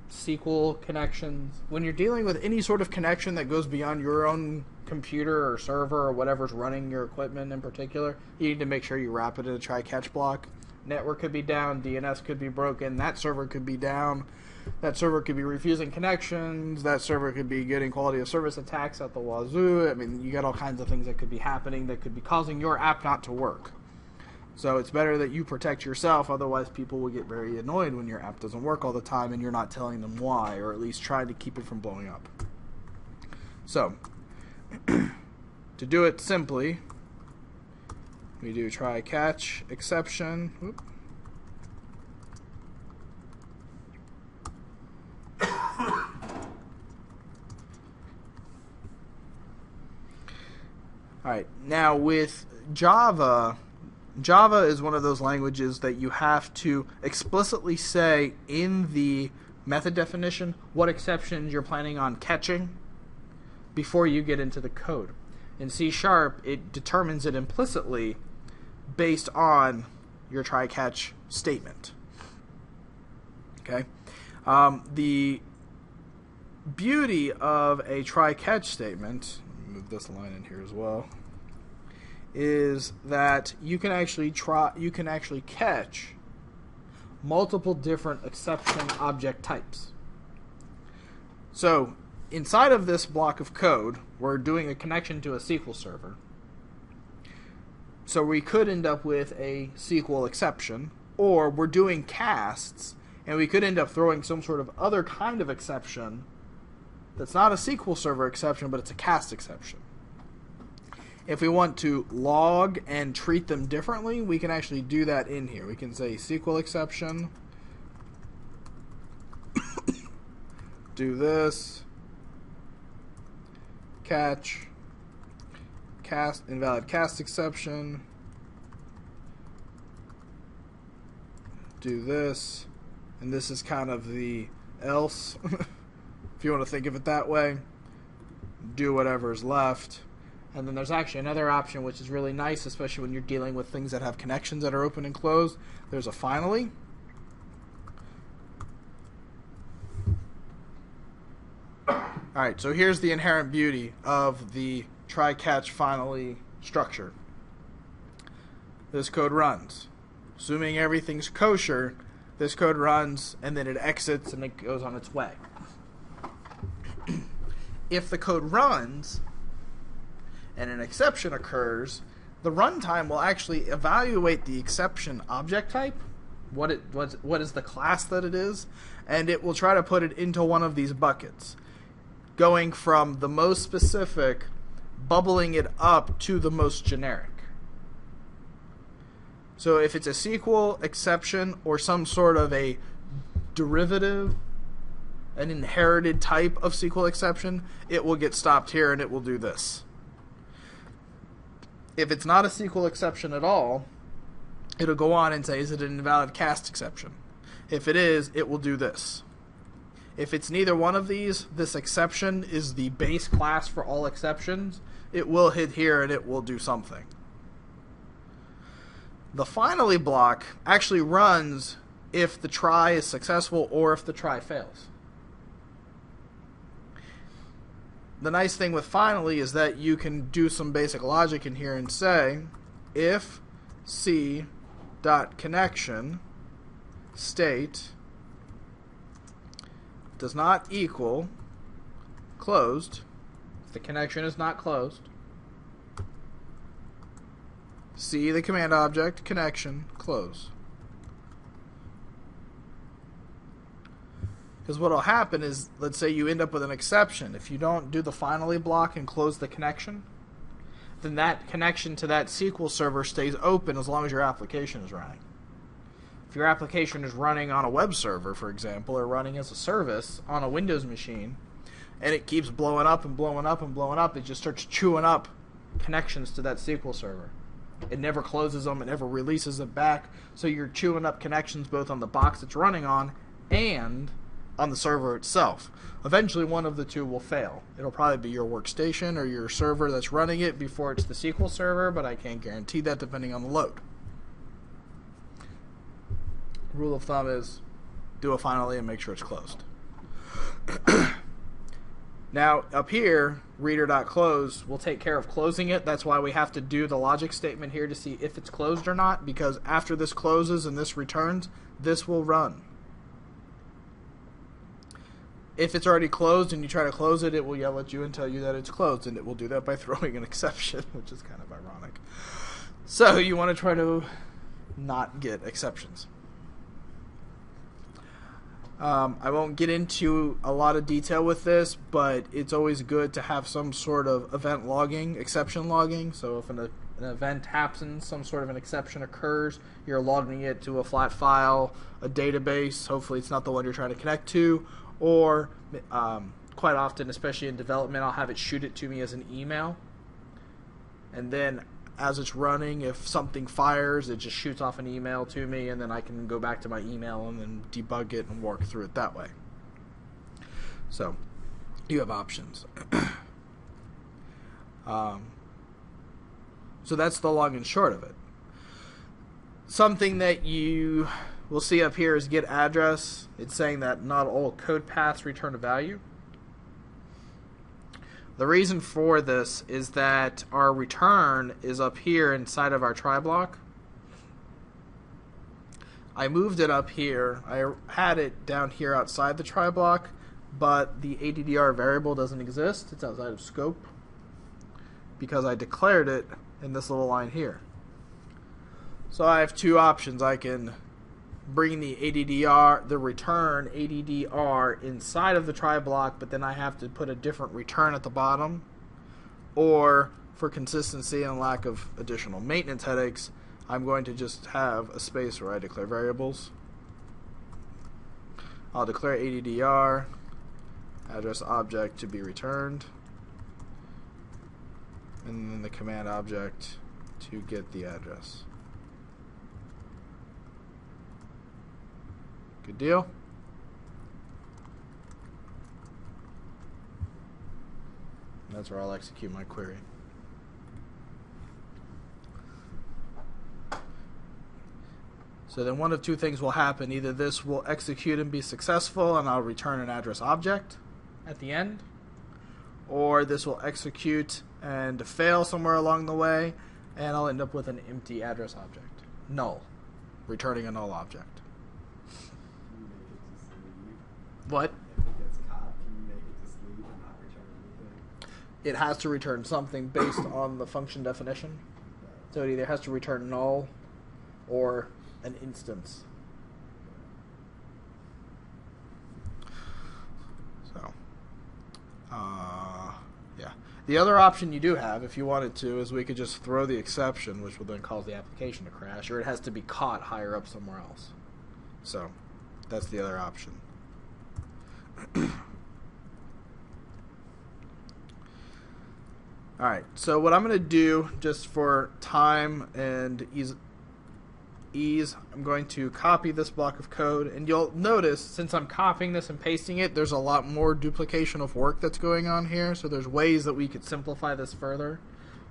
SQL connections, when you're dealing with any sort of connection that goes beyond your own computer or server or whatever's running your equipment in particular, you need to make sure you wrap it in a try-catch block. Network could be down, DNS could be broken, that server could be down, that server could be refusing connections, that server could be getting quality of service attacks at the wazoo. I mean, you got all kinds of things that could be happening that could be causing your app not to work. So it's better that you protect yourself, otherwise people will get very annoyed when your app doesn't work all the time and you're not telling them why, or at least trying to keep it from blowing up. So, to do it simply, we do try catch exception. Whoop. Alright, now with Java is one of those languages that you have to explicitly say in the method definition what exceptions you're planning on catching before you get into the code. In C#, it determines it implicitly based on your try-catch statement. Okay? The beauty of a try-catch statement, move this line in here as well, is that you can actually catch multiple different exception object types. So inside of this block of code, we're doing a connection to a SQL server. So we could end up with a SQL exception, or we're doing casts, and we could end up throwing some sort of other kind of exception that's not a SQL server exception, but it's a cast exception. If we want to log and treat them differently, we can actually do that in here. We can say SQL exception, do this, catch, cast, invalid cast exception, do this, and this is kind of the else, if you want to think of it that way. Do whatever's left. And then there's actually another option which is really nice, especially when you're dealing with things that have connections that are open and closed. There's a finally. Alright, so here's the inherent beauty of the try-catch finally structure. This code runs. Assuming everything's kosher, this code runs and then it exits and it goes on its way. If the code runs and an exception occurs, the runtime will actually evaluate the exception object type what is the class that it is, and it will try to put it into one of these buckets, going from the most specific, bubbling it up to the most generic. So if it's a SQL exception or some sort of a derivative, an inherited type of SQL exception, it will get stopped here and it will do this. If it's not a SQL exception at all, it'll go on and say, is it an invalid cast exception? If it is, it will do this. If it's neither one of these, this exception is the base class for all exceptions, it will hit here and it will do something. The finally block actually runs if the try is successful or if the try fails. The nice thing with finally is that you can do some basic logic in here and say, if c.connection state does not equal closed, if the connection is not closed, C, the command object, connection, close. Because what will happen is, let's say you end up with an exception. If you don't do the finally block and close the connection, then that connection to that SQL server stays open as long as your application is running. If your application is running on a web server, for example, or running as a service on a Windows machine, and it keeps blowing up and blowing up and blowing up, it just starts chewing up connections to that SQL server. It never closes them, it never releases it back, so you're chewing up connections both on the box it's running on and on the server itself. Eventually one of the two will fail. It'll probably be your workstation or your server that's running it before it's the SQL server, but I can't guarantee that depending on the load. Rule of thumb is do a finally and make sure it's closed. Now, up here, reader.close will take care of closing it. That's why we have to do the logic statement here to see if it's closed or not, because after this closes and this returns, this will run. If it's already closed and you try to close it, it will yell at you and tell you that it's closed, and it will do that by throwing an exception, which is kind of ironic. So you want to try to not get exceptions. I won't get into a lot of detail with this, but it's always good to have some sort of event logging, exception logging. So if an event happens, some sort of an exception occurs, you're logging it to a flat file, a database. Hopefully it's not the one you're trying to connect to, or quite often, especially in development, I'll have it shoot it to me as an email. And then as it's running, if something fires, it just shoots off an email to me, and then I can go back to my email and then debug it and work through it that way. So you have options. So that's the long and short of it. Something that you will see up here is get address. It's saying that not all code paths return a value. The reason for this is that our return is up here inside of our try block. I moved it up here. I had it down here outside the try block, but the ADDR variable doesn't exist. It's outside of scope because I declared it in this little line here. So I have two options. I can bring the ADDR, the return ADDR inside of the try block, but then I have to put a different return at the bottom. Or for consistency and lack of additional maintenance headaches, I'm going to just have a space where I declare variables. I'll declare ADDR, address object to be returned, and then the command object to get the address. Good deal. That's where I'll execute my query. So then one of two things will happen. Either this will execute and be successful and I'll return an address object at the end, or this will execute and fail somewhere along the way and I'll end up with an empty address object. Null. Returning a null object. What? If it gets caught, can you make it just leave and not return anything? It has to return something based on the function definition. So it either has to return null or an instance. Yeah. The other option you do have, if you wanted to, is we could just throw the exception, which will then cause the application to crash, or it has to be caught higher up somewhere else. So that's the other option. All right, so what I'm going to do, just for time and ease, I'm going to copy this block of code, and you'll notice, since I'm copying this and pasting it, there's a lot more duplication of work that's going on here, so there's ways that we could simplify this further,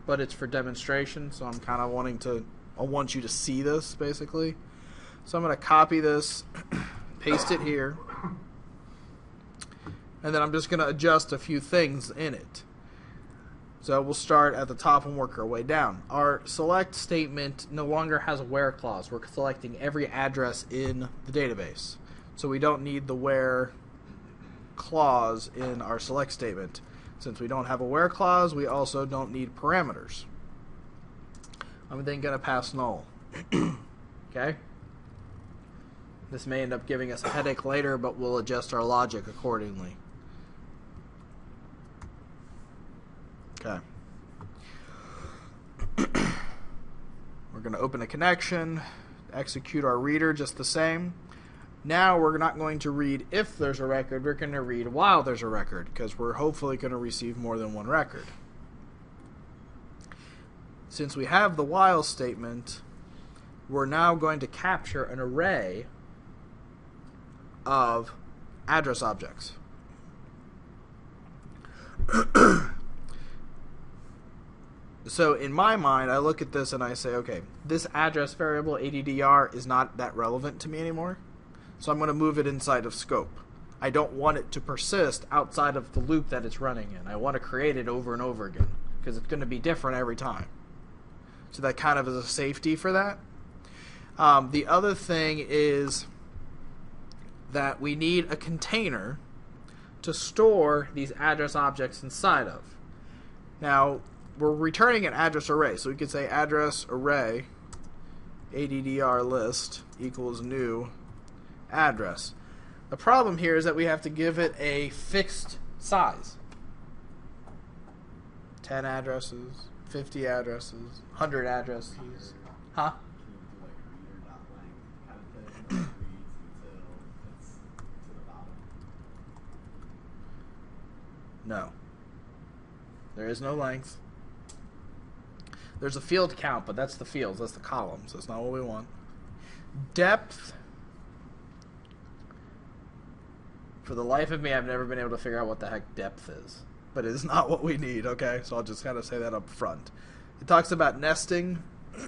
but it's for demonstration, so I'm kind of I want you to see this, basically. So I'm going to copy this, paste it here, and then I'm just going to adjust a few things in it. So we'll start at the top and work our way down. Our select statement no longer has a where clause. We're selecting every address in the database. So we don't need the where clause in our select statement. Since we don't have a where clause, we also don't need parameters. I'm then going to pass null. Okay? This may end up giving us a headache later, but we'll adjust our logic accordingly. Okay. We're going to open a connection, execute our reader just the same. Now we're not going to read if there's a record, we're going to read while there's a record, because we're hopefully going to receive more than one record. Since we have the while statement, we're now going to capture an array of address objects. So in my mind, I look at this and I say, okay, this address variable, ADDR, is not that relevant to me anymore. So I'm going to move it inside of scope. I don't want it to persist outside of the loop that it's running in. I want to create it over and over again because it's going to be different every time. So that kind of is a safety for that. The other thing is that we need a container to store these address objects inside of. Now, we're returning an address array, so we could say address array ADDR list equals new address. The problem here is that we have to give it a fixed size. 10 addresses, 50 addresses, 100 addresses. Huh? Can you do like reader.length kind of thing that reads until it's to the bottom? No. There is no length. There's a field count, but that's the fields, that's the columns. That's not what we want. Depth. For the life of me, I've never been able to figure out what the heck depth is. But it is not what we need, okay? So I'll just kind of say that up front. It talks about nesting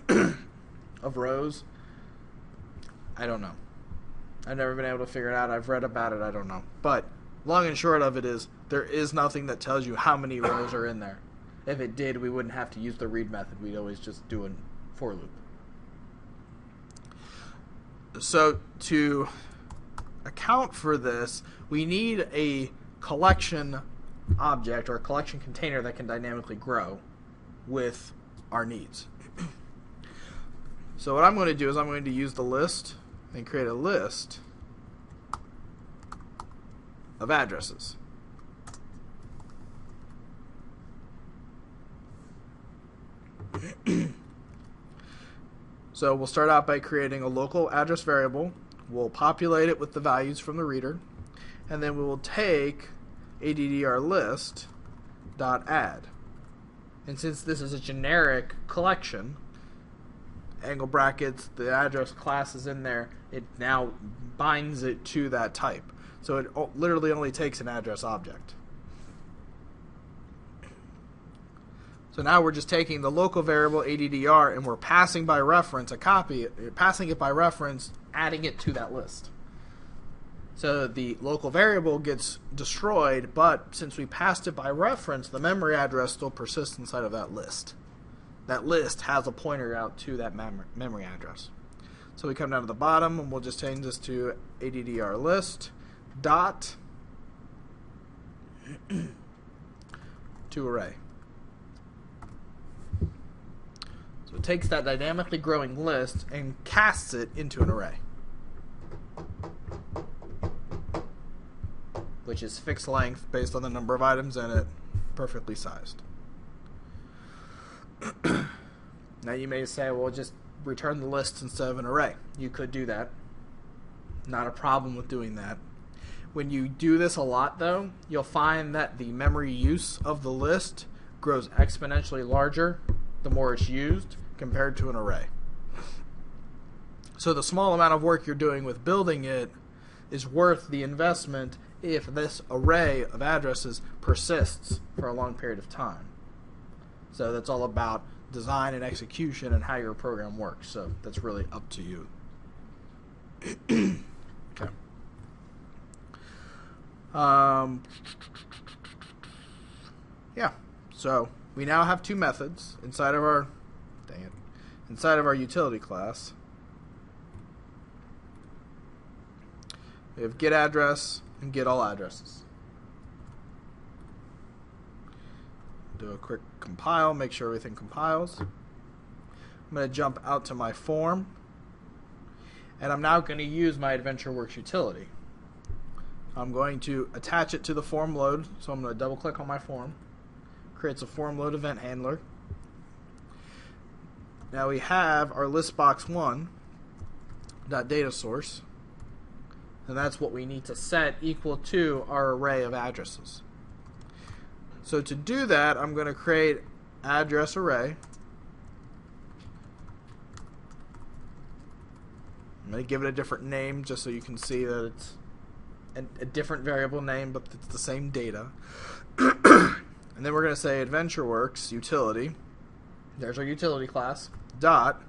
of rows. I don't know. I've never been able to figure it out. I've read about it. I don't know. But long and short of it is, there is nothing that tells you how many rows are in there. If it did, we wouldn't have to use the read method. We'd always just do a for loop. So to account for this, we need a collection object or a collection container that can dynamically grow with our needs. So what I'm going to do is I'm going to use the list and create a list of addresses. So we'll start out by creating a local address variable. We'll populate it with the values from the reader, and then we will take ADDR list.add. And since this is a generic collection, angle brackets, the address class is in there, it now binds it to that type. So it literally only takes an address object. So now we're just taking the local variable ADDR and we're passing by reference a copy, passing it by reference, adding it to that list. So the local variable gets destroyed, but since we passed it by reference, the memory address still persists inside of that list. That list has a pointer out to that memory address. So we come down to the bottom and we'll just change this to ADDR list dot to array. So it takes that dynamically growing list and casts it into an array. which is fixed length based on the number of items in it, perfectly sized. Now you may say, well, just return the list instead of an array. You could do that. Not a problem with doing that. When you do this a lot, though, you'll find that the memory use of the list grows exponentially larger the more it's used compared to an array. So the small amount of work you're doing with building it is worth the investment if this array of addresses persists for a long period of time. So that's all about design and execution and how your program works. So that's really up to you. Okay. Yeah. So we now have two methods inside of our utility class. We have getAddress and getAllAddresses. Do a quick compile, make sure everything compiles. I'm going to jump out to my form, and I'm now going to use my AdventureWorks utility. I'm going to attach it to the form load, so I'm going to double click on my form. Creates a form load event handler. Now we have our listbox1.dataSource, and that's what we need to set equal to our array of addresses. So to do that, I'm going to create address array. I'm going to give it a different name just so you can see that it's a different variable name, but it's the same data. And then we're going to say AdventureWorks utility. There's our utility class. Dot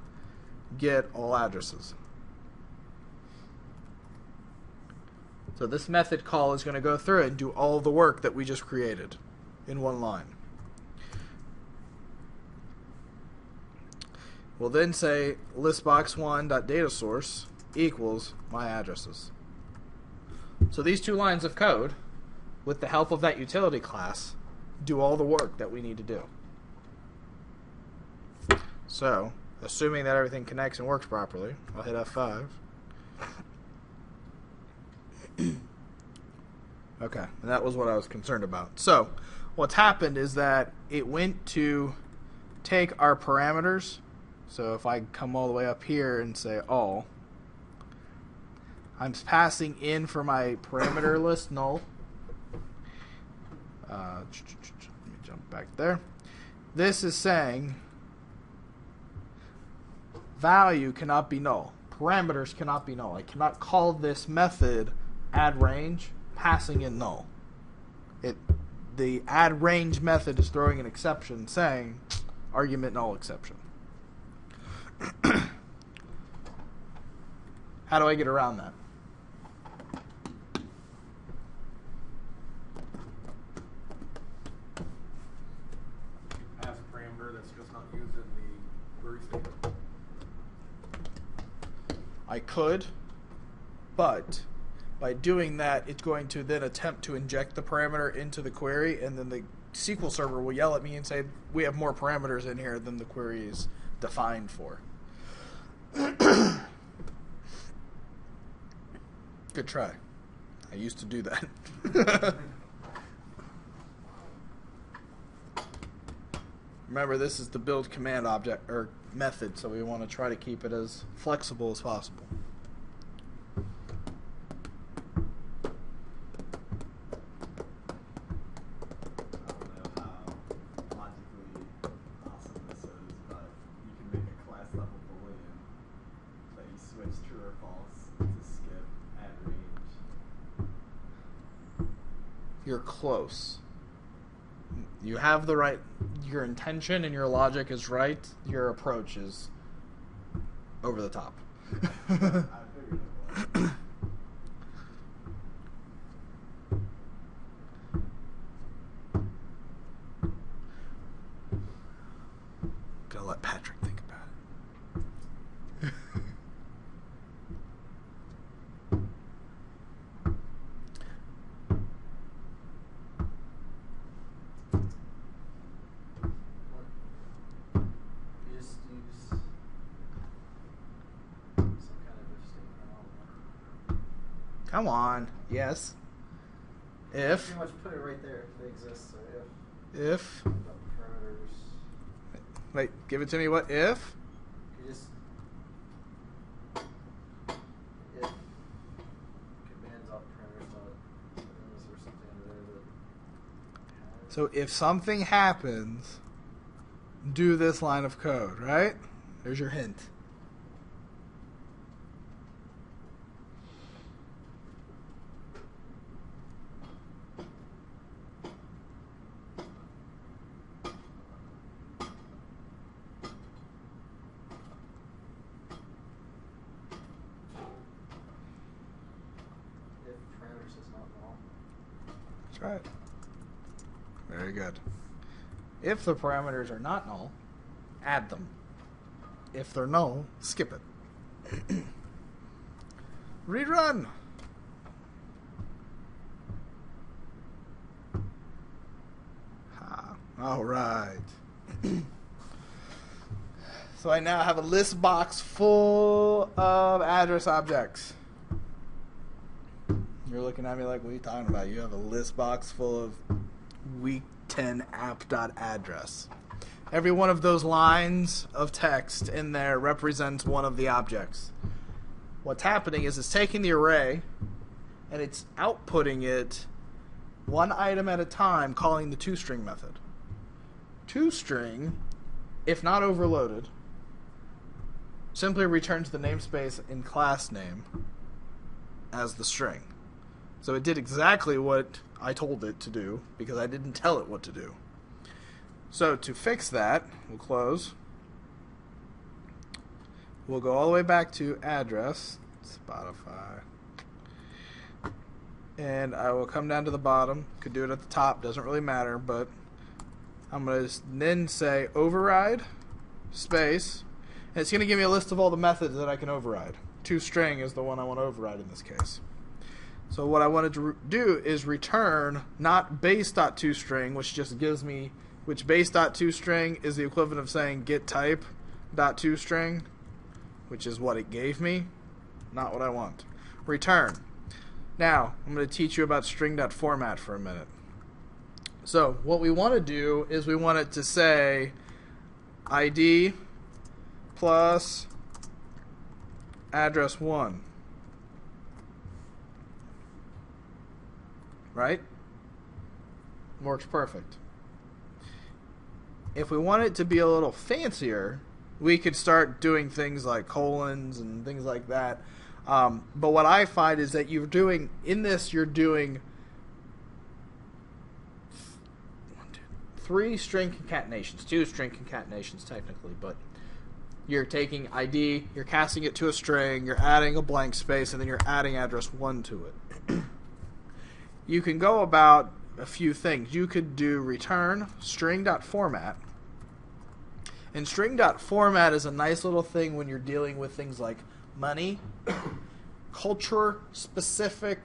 get all addresses. So this method call is going to go through and do all the work that we just created in one line. We'll then say listbox1.dataSource equals my addresses. So these two lines of code, with the help of that utility class, do all the work that we need to do. So, assuming that everything connects and works properly, I'll hit F5. Okay, and that was what I was concerned about. So, what's happened is that it went to take our parameters. So if I come all the way up here and say all, I'm passing in for my parameter list null. Let me jump back there. This is saying value cannot be null. Parameters cannot be null. I cannot call this method addRange passing in null. The addRange method is throwing an exception saying argument null exception. How do I get around that? Pass a parameter that's just not used in the query statement. I could, but by doing that, it's going to then attempt to inject the parameter into the query, and then the SQL server will yell at me and say, we have more parameters in here than the query is defined for. Good try. I used to do that. Remember, this is the build command object or method, so we want to try to keep it as flexible as possible. You're close. You have the right, your intention and your logic is right. Your approach is over the top. I figured it was. Gotta let Patrick think about it. You just use some kind of if statement or all. Come on. Yes. If Pretty much put it right there if they exist. So if the parameters. wait, give it to me. What if? You just if commands off parameters dot is or something under there that has. So if something happens, do this line of code, right? There's your hint. If parameters is not null. That's right. Very good. If the parameters are not null, add them. If they're null, skip it. Rerun. All right. So I now have a list box full of address objects. You're looking at me like, what are you talking about? You have a list box full of week 10 app.address. Every one of those lines of text in there represents one of the objects. What's happening is it's taking the array and it's outputting it one item at a time, calling the toString method. ToString, if not overloaded, simply returns the namespace in class name as the string. So it did exactly what I told it to do because I didn't tell it what to do. So to fix that, we'll close. We'll go all the way back to address, Spotify. And I will come down to the bottom. Could do it at the top, doesn't really matter, but I'm going to then say override space. And it's going to give me a list of all the methods that I can override. ToString is the one I want to override in this case. So what I wanted to do is return not base.toString, which just gives me, which base.toString is the equivalent of saying getType.toString, which is what it gave me, not what I want. Return. Now, I'm going to teach you about string.format for a minute. So what we want to do is we want it to say ID plus address 1. Right? Works perfect. If we want it to be a little fancier, we could start doing things like colons and things like that. But what I find is that you're doing 3 string concatenations, 2 string concatenations technically, but you're taking ID, you're casting it to a string, you're adding a blank space, and then you're adding address 1 to it. You can go about a few things. You could do return string.format. And string.format is a nice little thing when you're dealing with things like money, culture-specific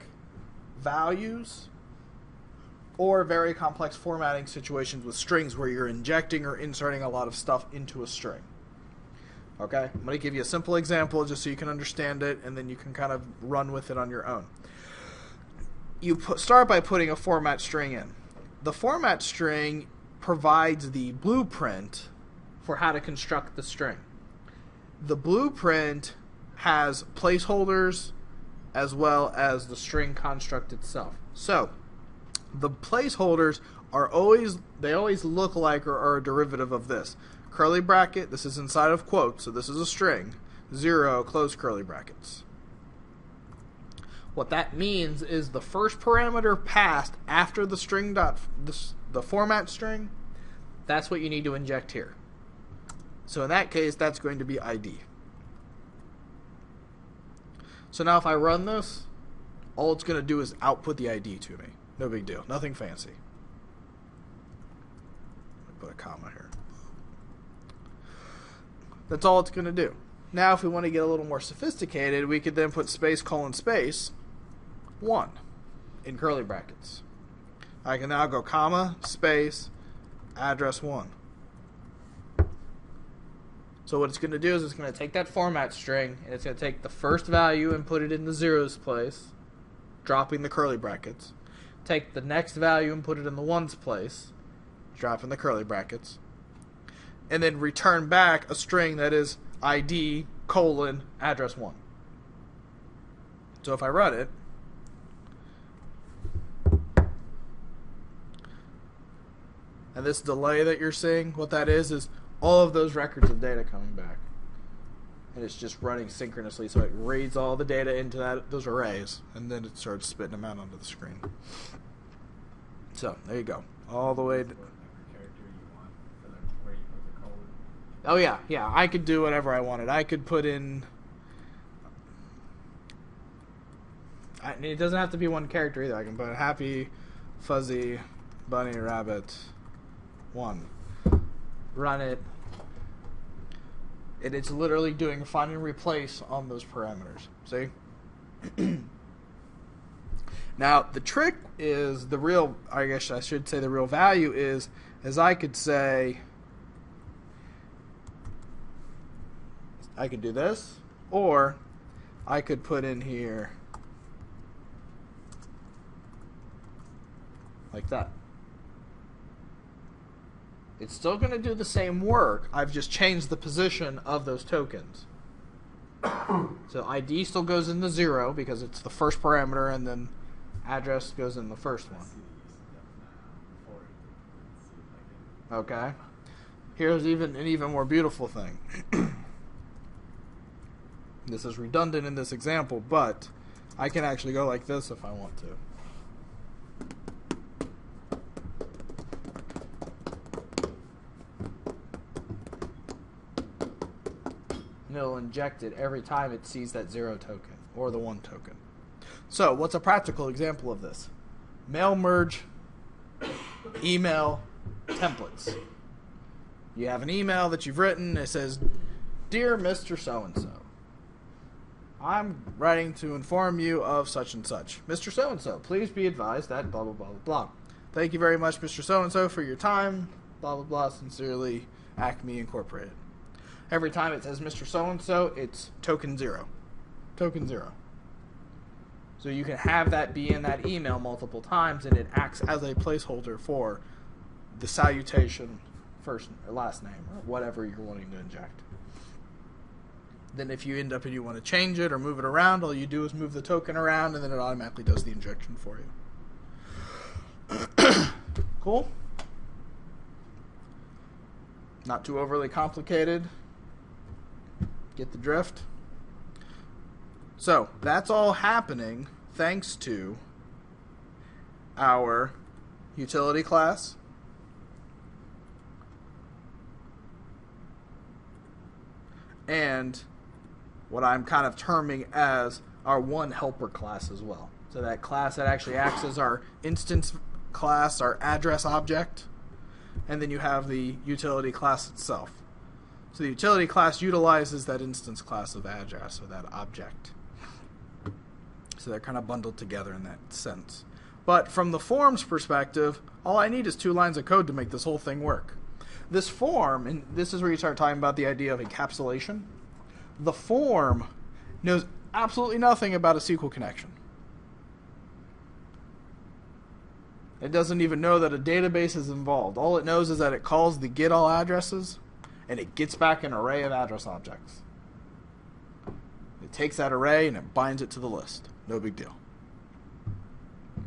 values, or very complex formatting situations with strings where you're injecting or inserting a lot of stuff into a string. Okay? I'm going to give you a simple example just so you can understand it, and then you can kind of run with it on your own. You start by putting a format string in. The format string provides the blueprint for how to construct the string. The blueprint has placeholders as well as the string construct itself. So the placeholders always look like or are a derivative of this. Curly bracket, this is inside of quotes, so this is a string. 0, close curly brackets. What that means is the first parameter passed after the string the format string, that's what you need to inject here. So in that case, that's going to be ID. So now if I run this, all it's going to do is output the ID to me. No big deal. Nothing fancy. Let me put a comma here. That's all it's going to do. Now if we want to get a little more sophisticated, we could then put space colon space 1 in curly brackets. I can now go comma, space, address 1. So what it's going to do is it's going to take that format string and it's going to take the first value and put it in the zeros place, dropping the curly brackets. take the next value and put it in the ones place, drop in the curly brackets, and then return back a string that is ID colon address 1. So if I run it, and this delay that you're seeing, what that is all of those records of data coming back. And it's just running synchronously, so it reads all the data into those arrays, and then it starts spitting them out onto the screen. So, there you go. All the way to... Character you want for where you put the colon. Oh, yeah. I could do whatever I wanted. I could put in... it doesn't have to be one character either. I can put happy, fuzzy, bunny, rabbit, 1. Run it. And it's literally doing find and replace on those parameters. See? Now, the trick is the real, I guess I should say the real value is I could say, I could do this, or I could put in here like that. It's still going to do the same work. I've just changed the position of those tokens. So ID still goes in the 0 because it's the first parameter, and then address goes in the first one. Okay. Here's an even more beautiful thing. This is redundant in this example, but I can actually go like this if I want to. And it'll inject it every time it sees that 0 token or the 1 token. So, what's a practical example of this? Mail merge, email, templates. You have an email that you've written. It says, "Dear Mr. So-and-so, I'm writing to inform you of such and such. Mr. So-and-so, please be advised that blah, blah, blah, blah, blah. Thank you very much, Mr. So-and-so, for your time. Blah, blah, blah. Sincerely, Acme Incorporated." Every time it says Mr. So-and-so, it's token 0. Token 0. So you can have that be in that email multiple times, and it acts as a placeholder for the salutation, first or last name, or whatever you're wanting to inject. Then if you end up and you want to change it or move it around, all you do is move the token around, and then it automatically does the injection for you. Cool? Not too overly complicated. Get the drift? So, that's all happening thanks to our utility class, and what I'm kind of terming as our one helper class as well. So that class that actually acts as our instance class, our address object, and then you have the utility class itself. So the utility class utilizes that instance class of address, or that object. So they're kind of bundled together in that sense. But from the form's perspective, all I need is 2 lines of code to make this whole thing work. This form, and this is where you start talking about the idea of encapsulation. The form knows absolutely nothing about a SQL connection. It doesn't even know that a database is involved. All it knows is that it calls the get all addresses, and it gets back an array of address objects. It takes that array and it binds it to the list. No big deal. Now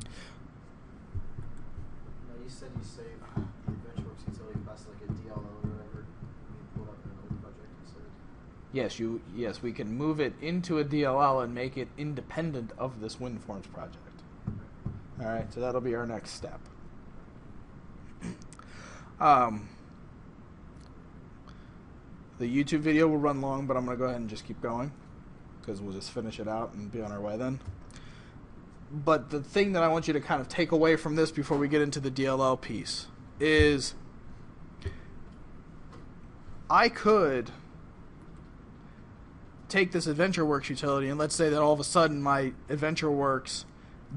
you said you saved the AdventureWorks utility class like a DLL or whatever. You pulled up in an old project instead. Yes, we can move it into a DLL and make it independent of this WinForms project. All right, so that'll be our next step. The YouTube video will run long, but I'm going to go ahead and just keep going because we'll just finish it out and be on our way then. But the thing that I want you to kind of take away from this before we get into the DLL piece is I could take this AdventureWorks utility, and let's say that all of a sudden my AdventureWorks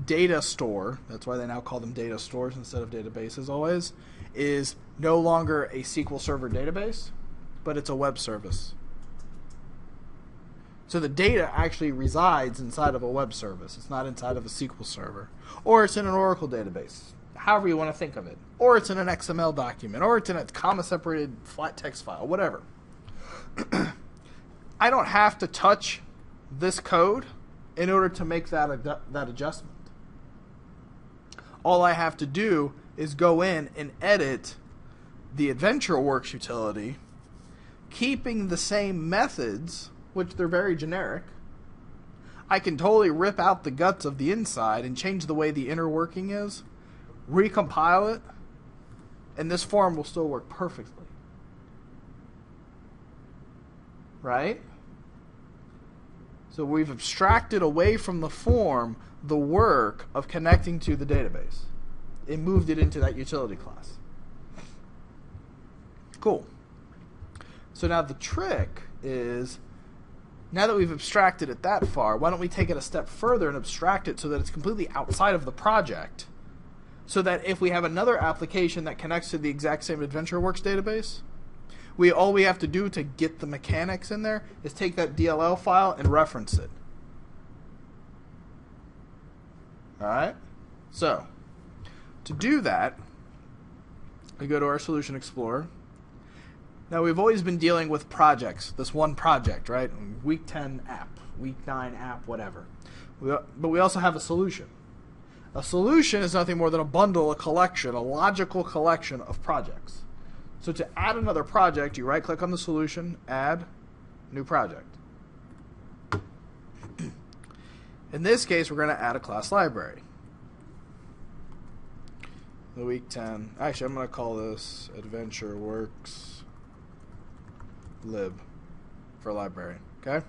data store, that's why they now call them data stores instead of databases always, is no longer a SQL Server database, but it's a web service. So the data actually resides inside of a web service. It's not inside of a SQL server. Or it's in an Oracle database, however you want to think of it. Or it's in an XML document. Or it's in a comma-separated flat text file, whatever. I don't have to touch this code in order to make that adjustment. All I have to do is go in and edit the AdventureWorks utility, keeping the same methods, which they're very generic. I can totally rip out the guts of the inside and change the way the inner working is, recompile it, and this form will still work perfectly. Right? So we've abstracted away from the form the work of connecting to the database. It moved it into that utility class. Cool. So now the trick is, now that we've abstracted it that far, why don't we take it a step further and abstract it so that it's completely outside of the project, so that if we have another application that connects to the exact same AdventureWorks database, all we have to do to get the mechanics in there is take that DLL file and reference it. Alright? So, to do that, we go to our Solution Explorer. Now, we've always been dealing with projects, this one project, right? Week 10 app, week 9 app, whatever. But we also have a solution. A solution is nothing more than a bundle, a collection, a logical collection of projects. So to add another project, you right-click on the solution, add, new project. In this case, we're going to add a class library. The week 10. Actually, I'm going to call this AdventureWorks lib for library. Okay?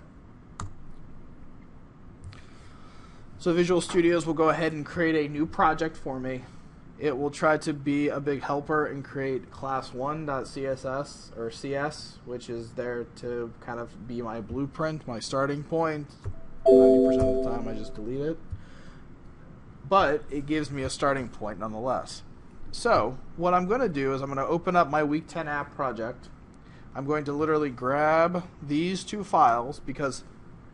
So Visual Studios will go ahead and create a new project for me. It will try to be a big helper and create class1.css or CS, which is there to kind of be my blueprint, my starting point. 90% of the time I just delete it. But it gives me a starting point nonetheless. So what I'm going to do is I'm going to open up my week 10 app project. I'm going to literally grab these two files because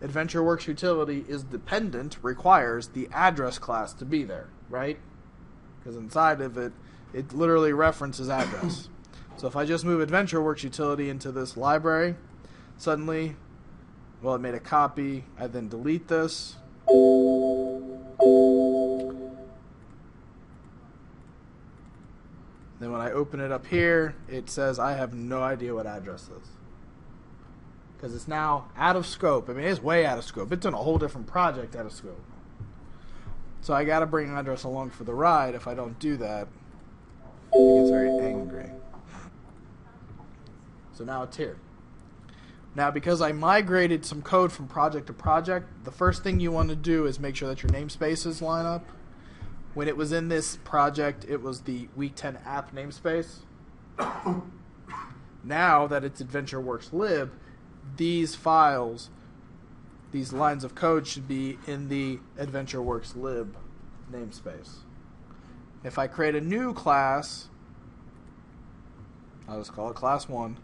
AdventureWorks utility is dependent, requires the address class to be there, right? Because inside of it, it literally references address. So if I just move AdventureWorks utility into this library, suddenly, well, it made a copy. I then delete this. Then when I open it up here, it says I have no idea what address is. Because it's now out of scope. I mean, it's way out of scope. It's in a whole different project out of scope. So I got to bring address along for the ride. If I don't do that, it gets very angry. So now it's here. Now, because I migrated some code from project to project, the first thing you want to do is make sure that your namespaces line up. When it was in this project, it was the week 10 app namespace. Now that it's AdventureWorks lib, these files, these lines of code should be in the AdventureWorks lib namespace. If I create a new class, I'll just call it class 1.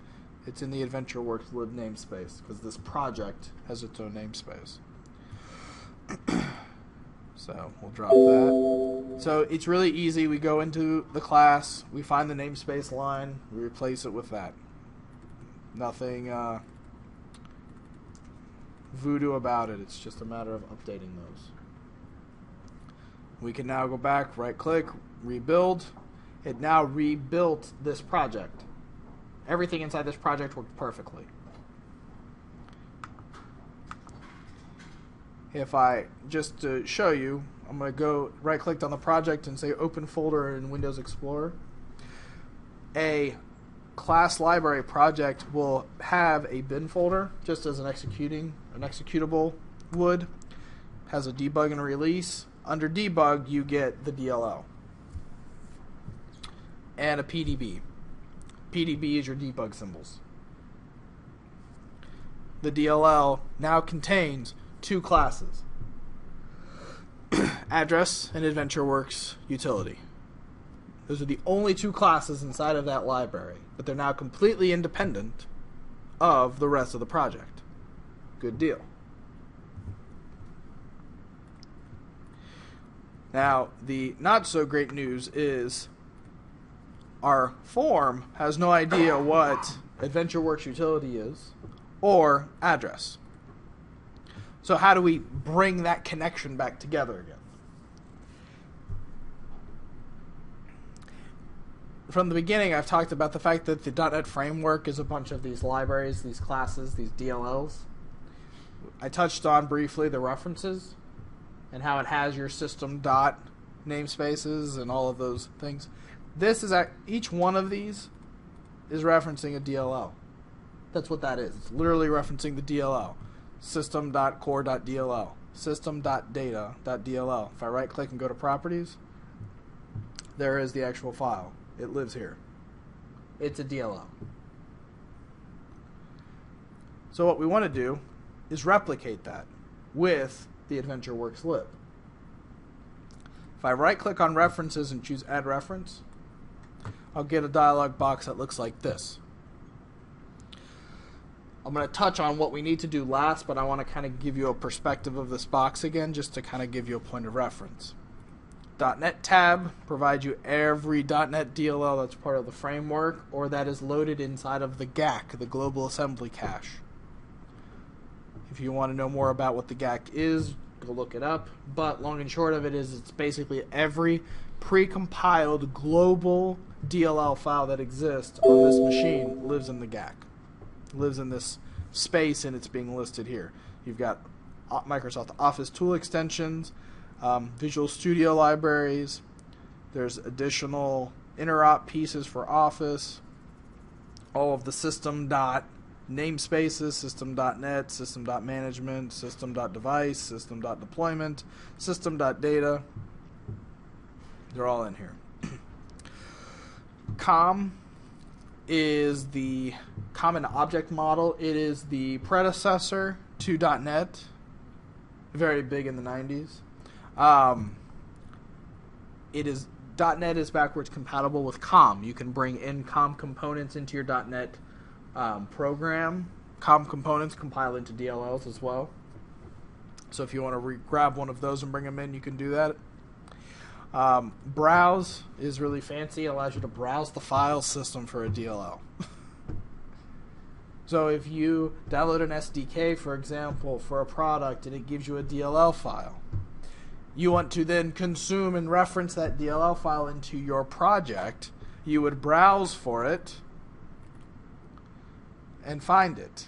It's in the AdventureWorks lib namespace because this project has its own namespace. So we'll drop that. So it's really easy. We go into the class, we find the namespace line, we replace it with that. Nothing voodoo about it. It's just a matter of updating those. We can now go back, right-click, rebuild. It now rebuilt this project. Everything inside this project worked perfectly. If I, just to show you, I'm going to go right-click on the project and say Open Folder in Windows Explorer. A class library project will have a bin folder, just as an executable would. Has a debug and a release. Under debug, you get the DLL. And a PDB. PDB is your debug symbols. The DLL now contains two classes. Address and AdventureWorks utility. Those are the only two classes inside of that library, but they're now completely independent of the rest of the project. Good deal. Now, the not so great news is our form has no idea what AdventureWorks utility is or address. So how do we bring that connection back together again? From the beginning, I've talked about the fact that the .NET framework is a bunch of these libraries, these classes, these DLLs. I touched on briefly the references and how it has your system dot namespaces and all of those things. This is each one of these is referencing a DLL. That's what that is. It's literally referencing the DLL. System.core.dll. System.data.dll. If I right click and go to properties, there is the actual file. It lives here. It's a DLL. So what we want to do is replicate that with the AdventureWorks lib. If I right click on references and choose add reference, I'll get a dialog box that looks like this. I'm going to touch on what we need to do last, but I want to kind of give you a perspective of this box again, just to kind of give you a point of reference. .NET tab provides you every .NET DLL that's part of the framework or that is loaded inside of the GAC, the Global Assembly Cache. If you want to know more about what the GAC is, go look it up. But long and short of it is it's basically every pre-compiled global DLL file that exists on this machine lives in the GAC. Lives in this space, and it's being listed here. You've got Microsoft Office tool extensions, Visual Studio libraries. There's additional interop pieces for Office. All of the system dot namespaces, system.net, system.management, system.device, system.deployment, system.data. They're all in here. COM is the Common Object Model. It is the predecessor to .NET, very big in the 90s. .NET is backwards compatible with COM. You can bring in COM components into your .NET program. COM components compile into DLLs as well. So if you want to grab one of those and bring them in, you can do that. Browse is really fancy. It allows you to browse the file system for a DLL. So if you download an SDK, for example, for a product and it gives you a DLL file, you want to then consume and reference that DLL file into your project, you would browse for it and find it.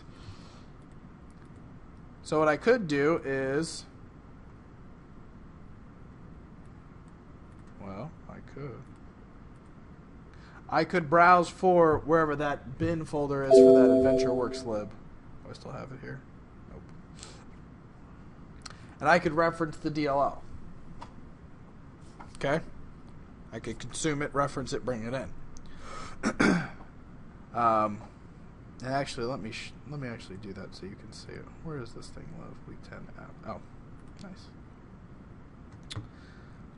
So what I could do is, well, I could browse for wherever that bin folder is for that AdventureWorks lib. Do I still have it here? Nope. And I could reference the DLL. Okay? I could consume it, reference it, bring it in. And actually, let me actually do that so you can see it. Where does this thing live? Week 10 app. Oh, nice.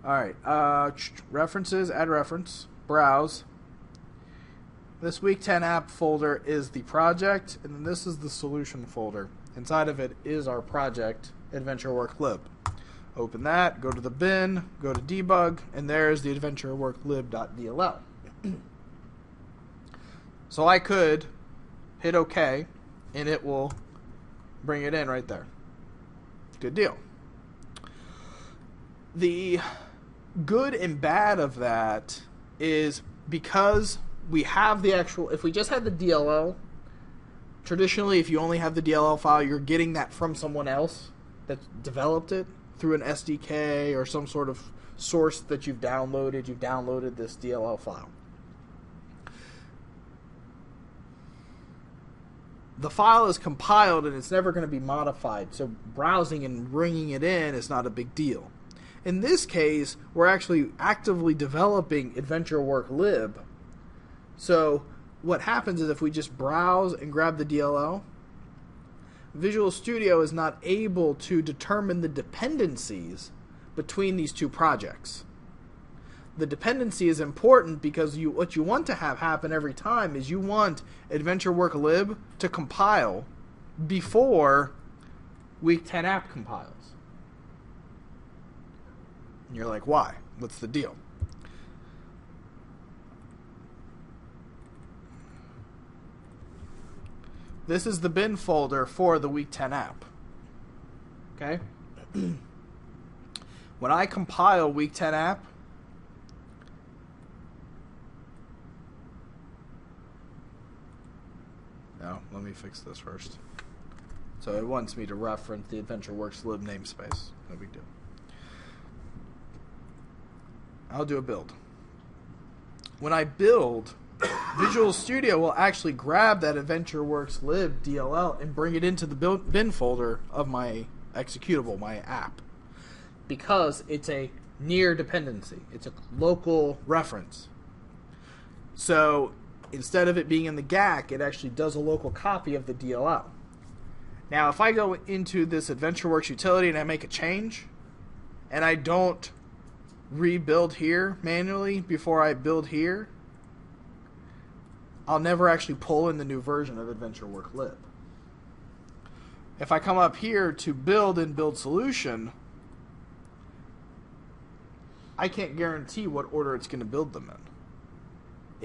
All right. References, add reference, browse. This Week 10 app folder is the project, and then this is the solution folder. Inside of it is our project, AdventureWorks lib. Open that, go to the bin, go to debug, and there's the AdventureWorks lib.dll. So I could hit OK, and it will bring it in right there. Good deal. The good and bad of that is because we have the actual, if we just had the DLL, traditionally if you only have the DLL file, you're getting that from someone else that developed it through an SDK or some sort of source that you've downloaded. You've downloaded this DLL file. The file is compiled and it's never going to be modified, so browsing and bringing it in is not a big deal. In this case, we're actually actively developing AdventureWorks lib. So what happens is if we just browse and grab the DLL, Visual Studio is not able to determine the dependencies between these two projects. The dependency is important because what you want to have happen every time is you want AdventureWorks lib to compile before Week 10 app compiles. And you're like, why? What's the deal? This is the bin folder for the Week 10 app. Okay? When I compile Week 10 app, no, let me fix this first. So it wants me to reference the AdventureWorks lib namespace. No big deal. I'll do a build. When I build, Visual Studio will actually grab that AdventureWorks lib DLL and bring it into the bin folder of my executable, my app. Because it's a near dependency. It's a local reference. So instead of it being in the GAC, it actually does a local copy of the DLL. Now, if I go into this AdventureWorks utility and I make a change, and I don't rebuild here manually before I build here, I'll never actually pull in the new version of AdventureWorks lib. If I come up here to build and build solution, I can't guarantee what order it's going to build them in.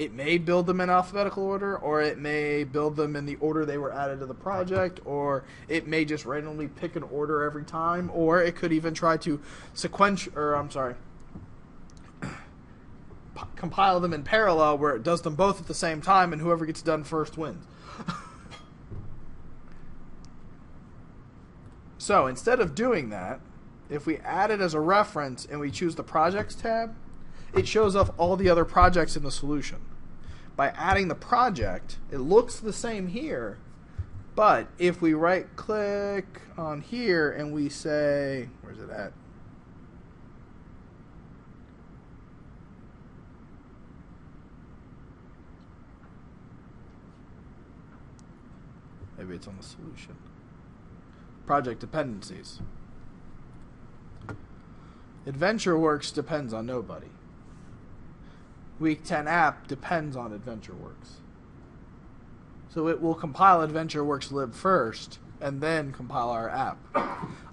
It may build them in alphabetical order, or it may build them in the order they were added to the project, or it may just randomly pick an order every time, or it could even try to compile them in parallel where it does them both at the same time and whoever gets done first wins. So instead of doing that, if we add it as a reference and we choose the projects tab, it shows up all the other projects in the solution. By adding the project, it looks the same here, but if we right click on here and we say, where's it at? Maybe it's on the solution. Project dependencies. AdventureWorks depends on nobody. Week 10 app depends on AdventureWorks. So it will compile AdventureWorks lib first and then compile our app.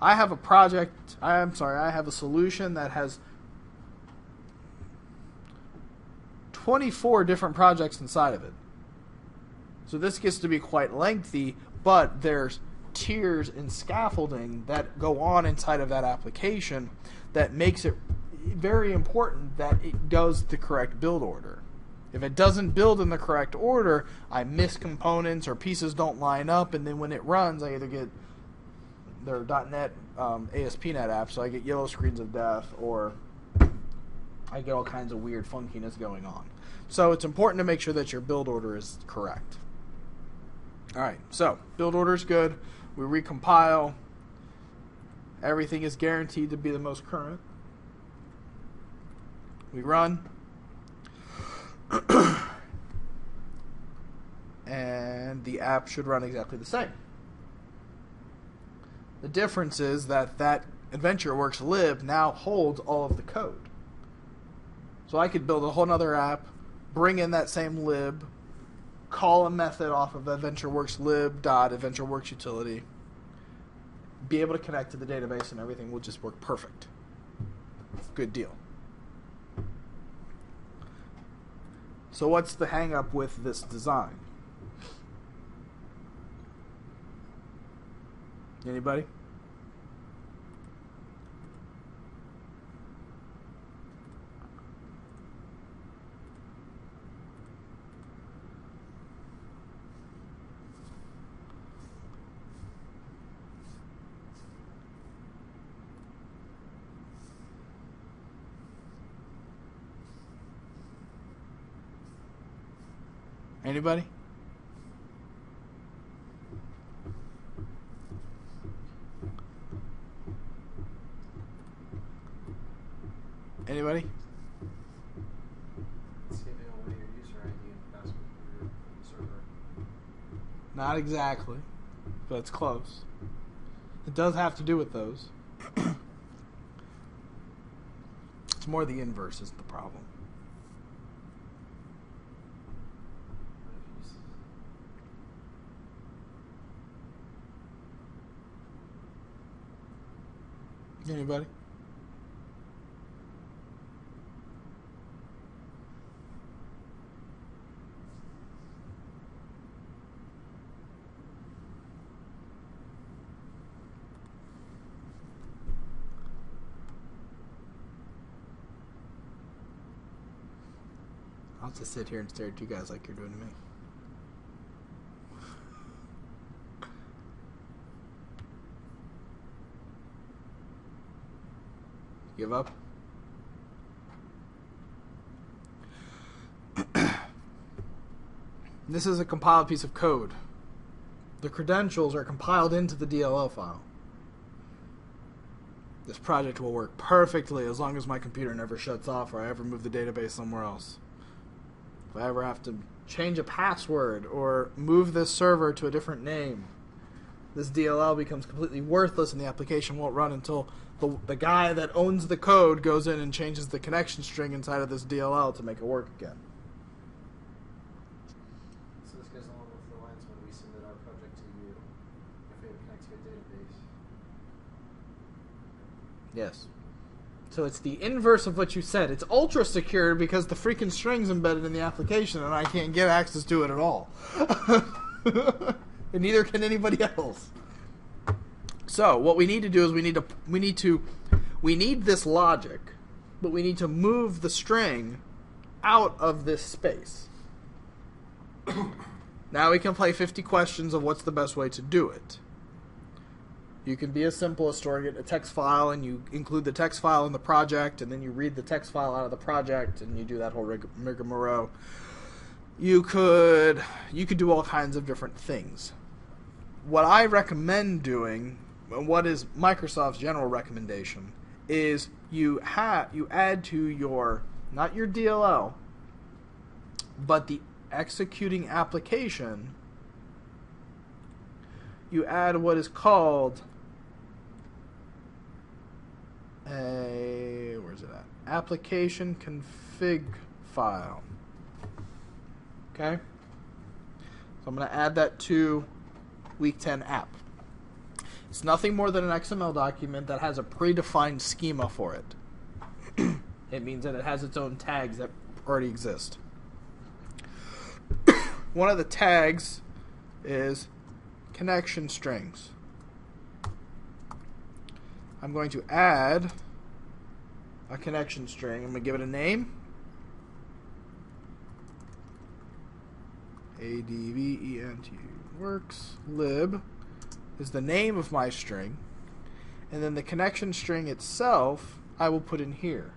I have a solution that has 24 different projects inside of it. So this gets to be quite lengthy, but there's tiers and scaffolding that go on inside of that application that makes it very important that it does the correct build order. If it doesn't build in the correct order, I miss components or pieces don't line up, and then when it runs, I either get their .NET ASP.NET app, so I get yellow screens of death, or I get all kinds of weird funkiness going on. So it's important to make sure that your build order is correct. Alright, so build order is good. We recompile. Everything is guaranteed to be the most current. We run. And the app should run exactly the same. The difference is that AdventureWorks lib now holds all of the code. So I could build a whole nother app, bring in that same lib, call a method off of AdventureWorks lib.AdventureWorks utility, be able to connect to the database, and everything will just work perfect. Good deal. So what's the hang up with this design? Anybody? Anybody? Anybody? It's giving away your user ID and password for your server. Not exactly, but it's close. It does have to do with those. It's more the inverse is the problem. Anybody? I'll just sit here and stare at you guys like you're doing to me. Give up? This is a compiled piece of code. The credentials are compiled into the DLL file. This project will work perfectly as long as my computer never shuts off or I ever move the database somewhere else. If I ever have to change a password or move this server to a different name, this DLL becomes completely worthless and the application won't run until the guy that owns the code goes in and changes the connection string inside of this DLL to make it work again. So this goes along with the lines when we submit our project to you, if we have connect to a database. Yes. So it's the inverse of what you said. It's ultra secure because the freaking string's embedded in the application and I can't get access to it at all. And neither can anybody else. So what we need to do is we need this logic, but we need to move the string out of this space. Now we can play 50 questions of what's the best way to do it. You can be as simple as storing it in a text file, and you include the text file in the project, and then you read the text file out of the project, and you do that whole rigmarole. You could do all kinds of different things. What I recommend doing, and what is Microsoft's general recommendation, is you add to your, not your DLL, but the executing application, you add what is called where's it at? Application config file. Okay? So I'm going to add that to Week 10 app. It's nothing more than an XML document that has a predefined schema for it. It means that it has its own tags that already exist. One of the tags is connection strings. I'm going to add a connection string. I'm going to give it a name. ADVENT works. Lib is the name of my string. And then the connection string itself I will put in here.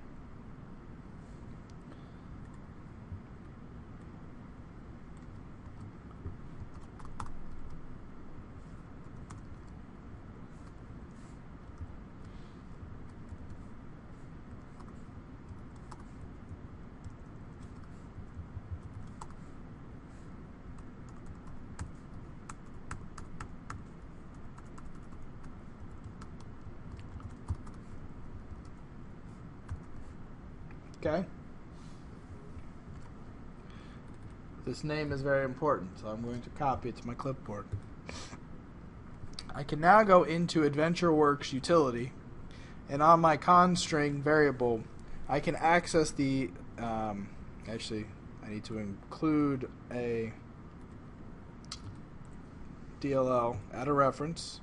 Okay. This name is very important, so I'm going to copy it to my clipboard. I can now go into AdventureWorks utility, and on my constring variable, I can access the, actually, I need to include a DLL, add a reference,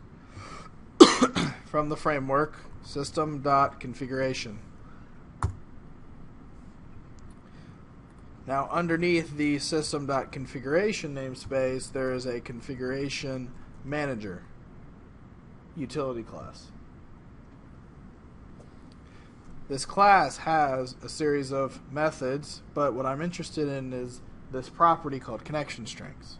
from the framework, system.configuration. Now, underneath the system.configuration namespace, there is a configuration manager utility class. This class has a series of methods, but what I'm interested in is this property called connection strings.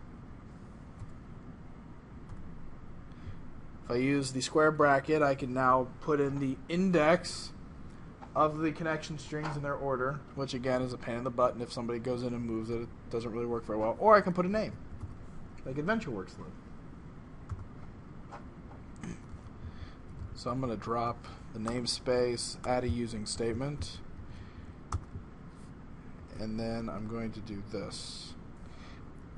If I use the square bracket, I can now put in the index of the connection strings in their order, which again is a pain in the butt, and if somebody goes in and moves it, it doesn't really work very well. Or I can put a name, like AdventureWorks lib. So I'm going to drop the namespace, add a using statement, and then I'm going to do this.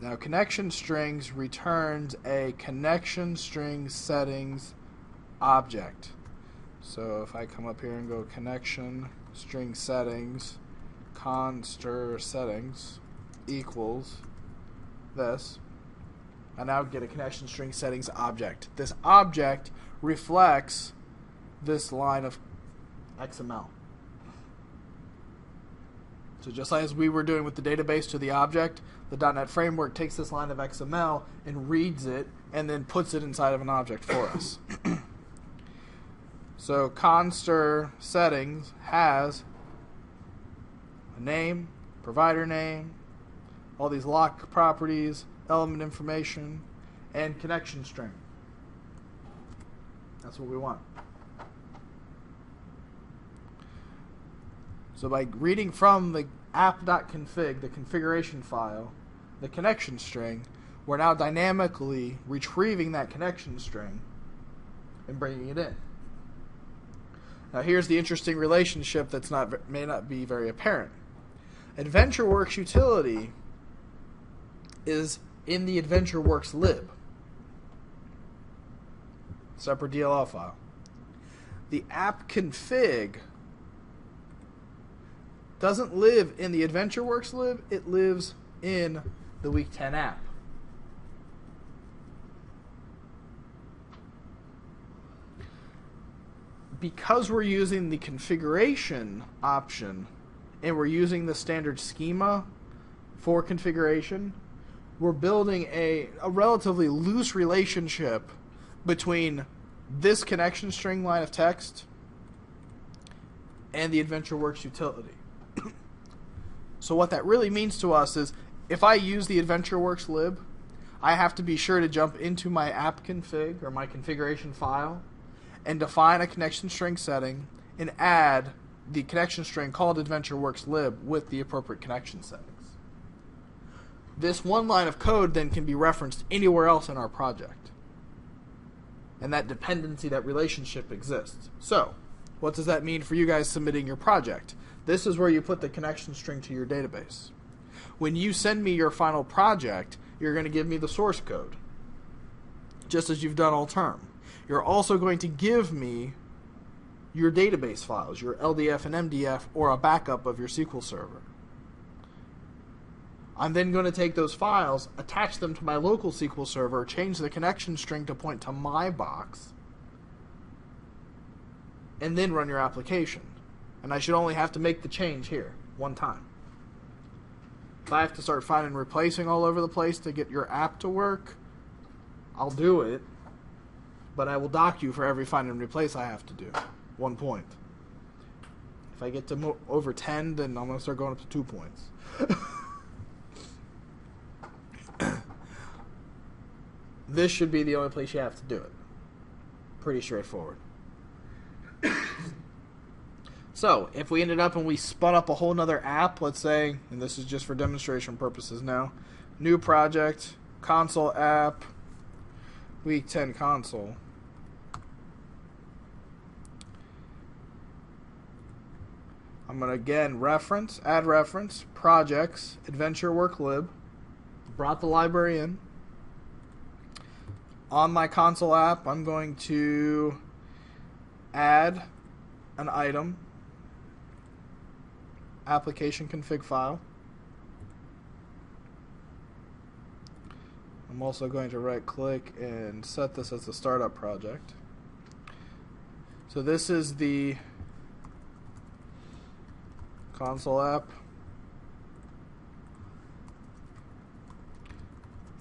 Now, connection strings returns a connection string settings object. So if I come up here and go connection string settings constr settings equals this, I now get a connection string settings object. This object reflects this line of XML. So just as we were doing with the database to the object, the .NET Framework takes this line of XML and reads it and then puts it inside of an object for us. So conster settings has a name, provider name, all these lock properties, element information, and connection string. That's what we want. So by reading from the app.config, the configuration file, the connection string, we're now dynamically retrieving that connection string and bringing it in. Now here's the interesting relationship that's may not be very apparent. AdventureWorks utility is in the AdventureWorks lib, separate DLL file. The app config doesn't live in the AdventureWorks lib, it lives in the Week 10 app. Because we're using the configuration option and we're using the standard schema for configuration, we're building a relatively loose relationship between this connection string line of text and the AdventureWorks utility. So what that really means to us is if I use the AdventureWorks lib, I have to be sure to jump into my app config or my configuration file and define a connection string setting and add the connection string called AdventureWorks lib with the appropriate connection settings. This one line of code then can be referenced anywhere else in our project. And that dependency, that relationship exists. So, what does that mean for you guys submitting your project? This is where you put the connection string to your database. When you send me your final project, you're going to give me the source code, just as you've done all term. You're also going to give me your database files, your LDF and MDF, or a backup of your SQL Server. I'm then going to take those files, attach them to my local SQL Server, change the connection string to point to my box, and then run your application. And I should only have to make the change here, one time. If I have to start finding and replacing all over the place to get your app to work, I'll do it, but I will dock you for every find and replace I have to do. 1 point. If I get to over 10, then I'm going to start going up to 2 points. This should be the only place you have to do it. Pretty straightforward. So, if we ended up and we spun up a whole nother app, let's say, and this is just for demonstration purposes now, new project, console app, Week 10 console. I'm going to again add reference, projects, AdventureWorks lib, brought the library in. On my console app, I'm going to add an item, application config file. I'm also going to right click and set this as the startup project. So this is the console app,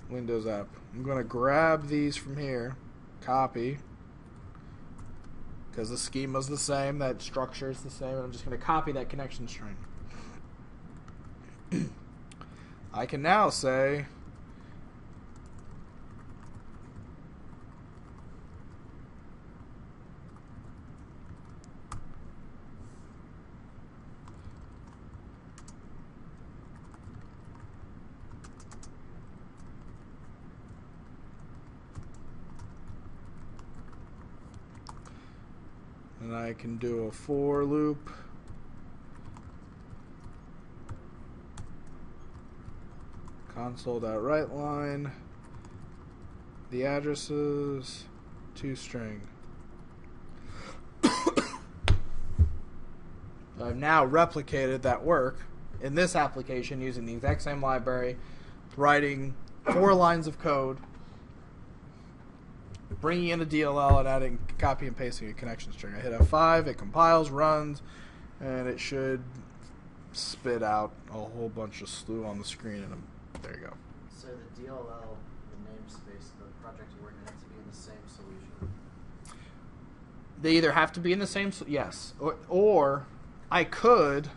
Windows app. I'm going to grab these from here, copy, because the schema is the same, that structure is the same, and I'm just going to copy that connection string. I can now say and I can do a for loop. Console.writeLine, the addresses, toString. I've now replicated that work in this application using the exact same library, writing 4 lines of code, bringing in a DLL and adding, copy and pasting a connection string. I hit F5, it compiles, runs, and it should spit out a whole bunch of slew on the screen, and there you go. So the DLL, the namespace, the project you're working on, have to be in the same solution. They either have to be in the same, yes, or I could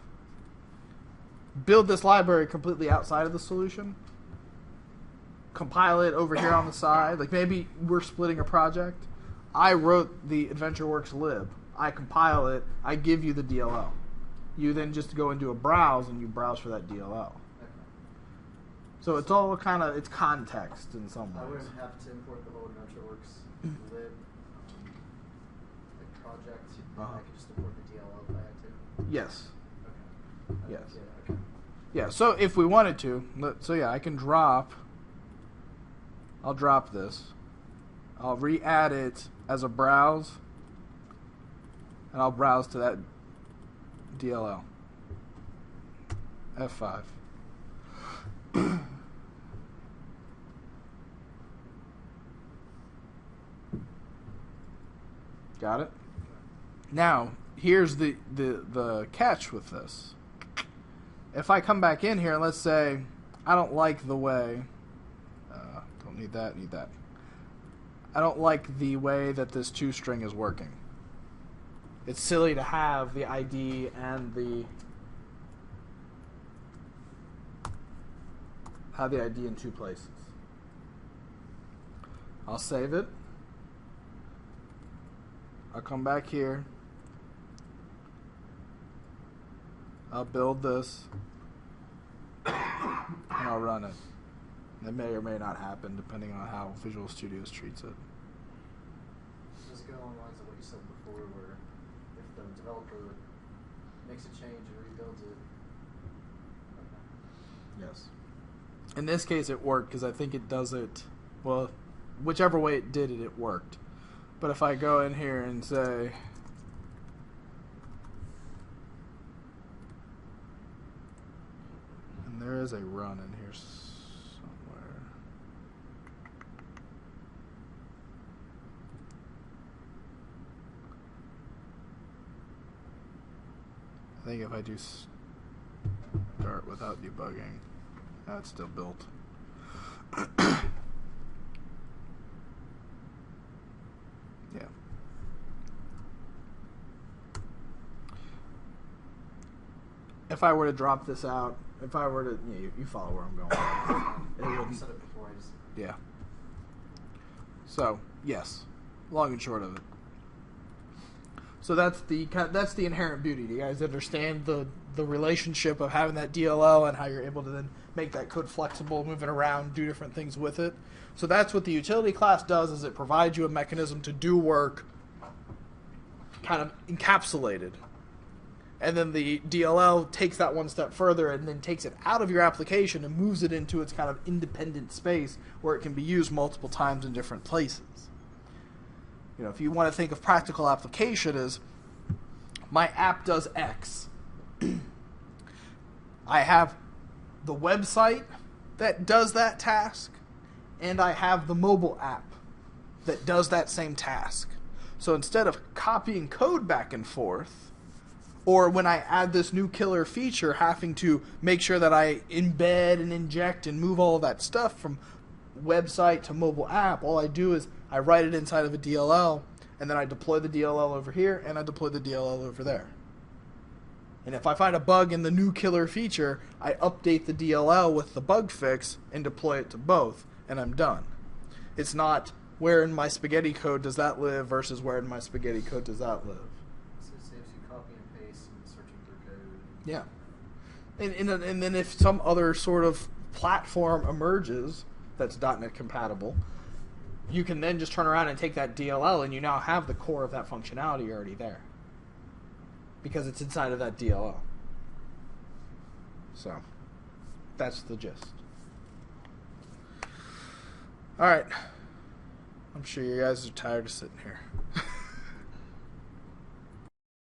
build this library completely outside of the solution, compile it over here on the side. Like maybe we're splitting a project. I wrote the AdventureWorks lib. I compile it. I give you the DLL. You then just go into a browse and you browse for that DLL. Okay. So it's all kind of, it's context in some I ways. wouldn't have to import the whole AdventureWorks lib like project. Uh-huh. I could just import the DLL if I had to. Yes. Okay. Yes. Yeah, okay. Yeah, so if we wanted to, so yeah, I can I'll drop this. I'll re-add it as a browse, and I'll browse to that DLL. F5. Got it? Now, here's the catch with this. If I come back in here and let's say I don't like the way, don't need that, need that. I don't like the way that this toString is working. It's silly to have the ID and the ID in two places. I'll save it. I'll come back here. I'll build this, and I'll run it. It may or may not happen depending on how Visual Studios treats it. Does it go along the lines of what you said before, where if the developer makes a change and rebuilds it? Okay. Yes. In this case, it worked because I think it does it, well, whichever way it did it, it worked. But if I go in here and say, and there is a run in here somewhere. I think if I do start without debugging, that's still built. Yeah. If I were to drop this out, if I were to, yeah, you follow where I'm going. It You wouldn't. said it before, I just... Yeah. So yes, long and short of it. So that's the inherent beauty. Do you guys understand the relationship of having that DLL and how you're able to then make that code flexible, move it around, do different things with it? So that's what the utility class does, is it provides you a mechanism to do work kind of encapsulated. And then the DLL takes that one step further and then takes it out of your application and moves it into its kind of independent space where it can be used multiple times in different places. You know, if you want to think of practical application as my app does X, I have the website that does that task, and I have the mobile app that does that same task. So instead of copying code back and forth, or when I add this new killer feature, having to make sure that I embed and inject and move all of that stuff from website to mobile app, all I do is I write it inside of a DLL, and then I deploy the DLL over here, and I deploy the DLL over there. And if I find a bug in the new killer feature, I update the DLL with the bug fix and deploy it to both, and I'm done. It's not where in my spaghetti code does that live versus where in my spaghetti code does that live. So it saves you copy and paste and searching for code. Yeah. And then if some other sort of platform emerges that's .NET compatible, you can then just turn around and take that DLL and you now have the core of that functionality already there, because it's inside of that DLL. So that's the gist. All right. I'm sure you guys are tired of sitting here.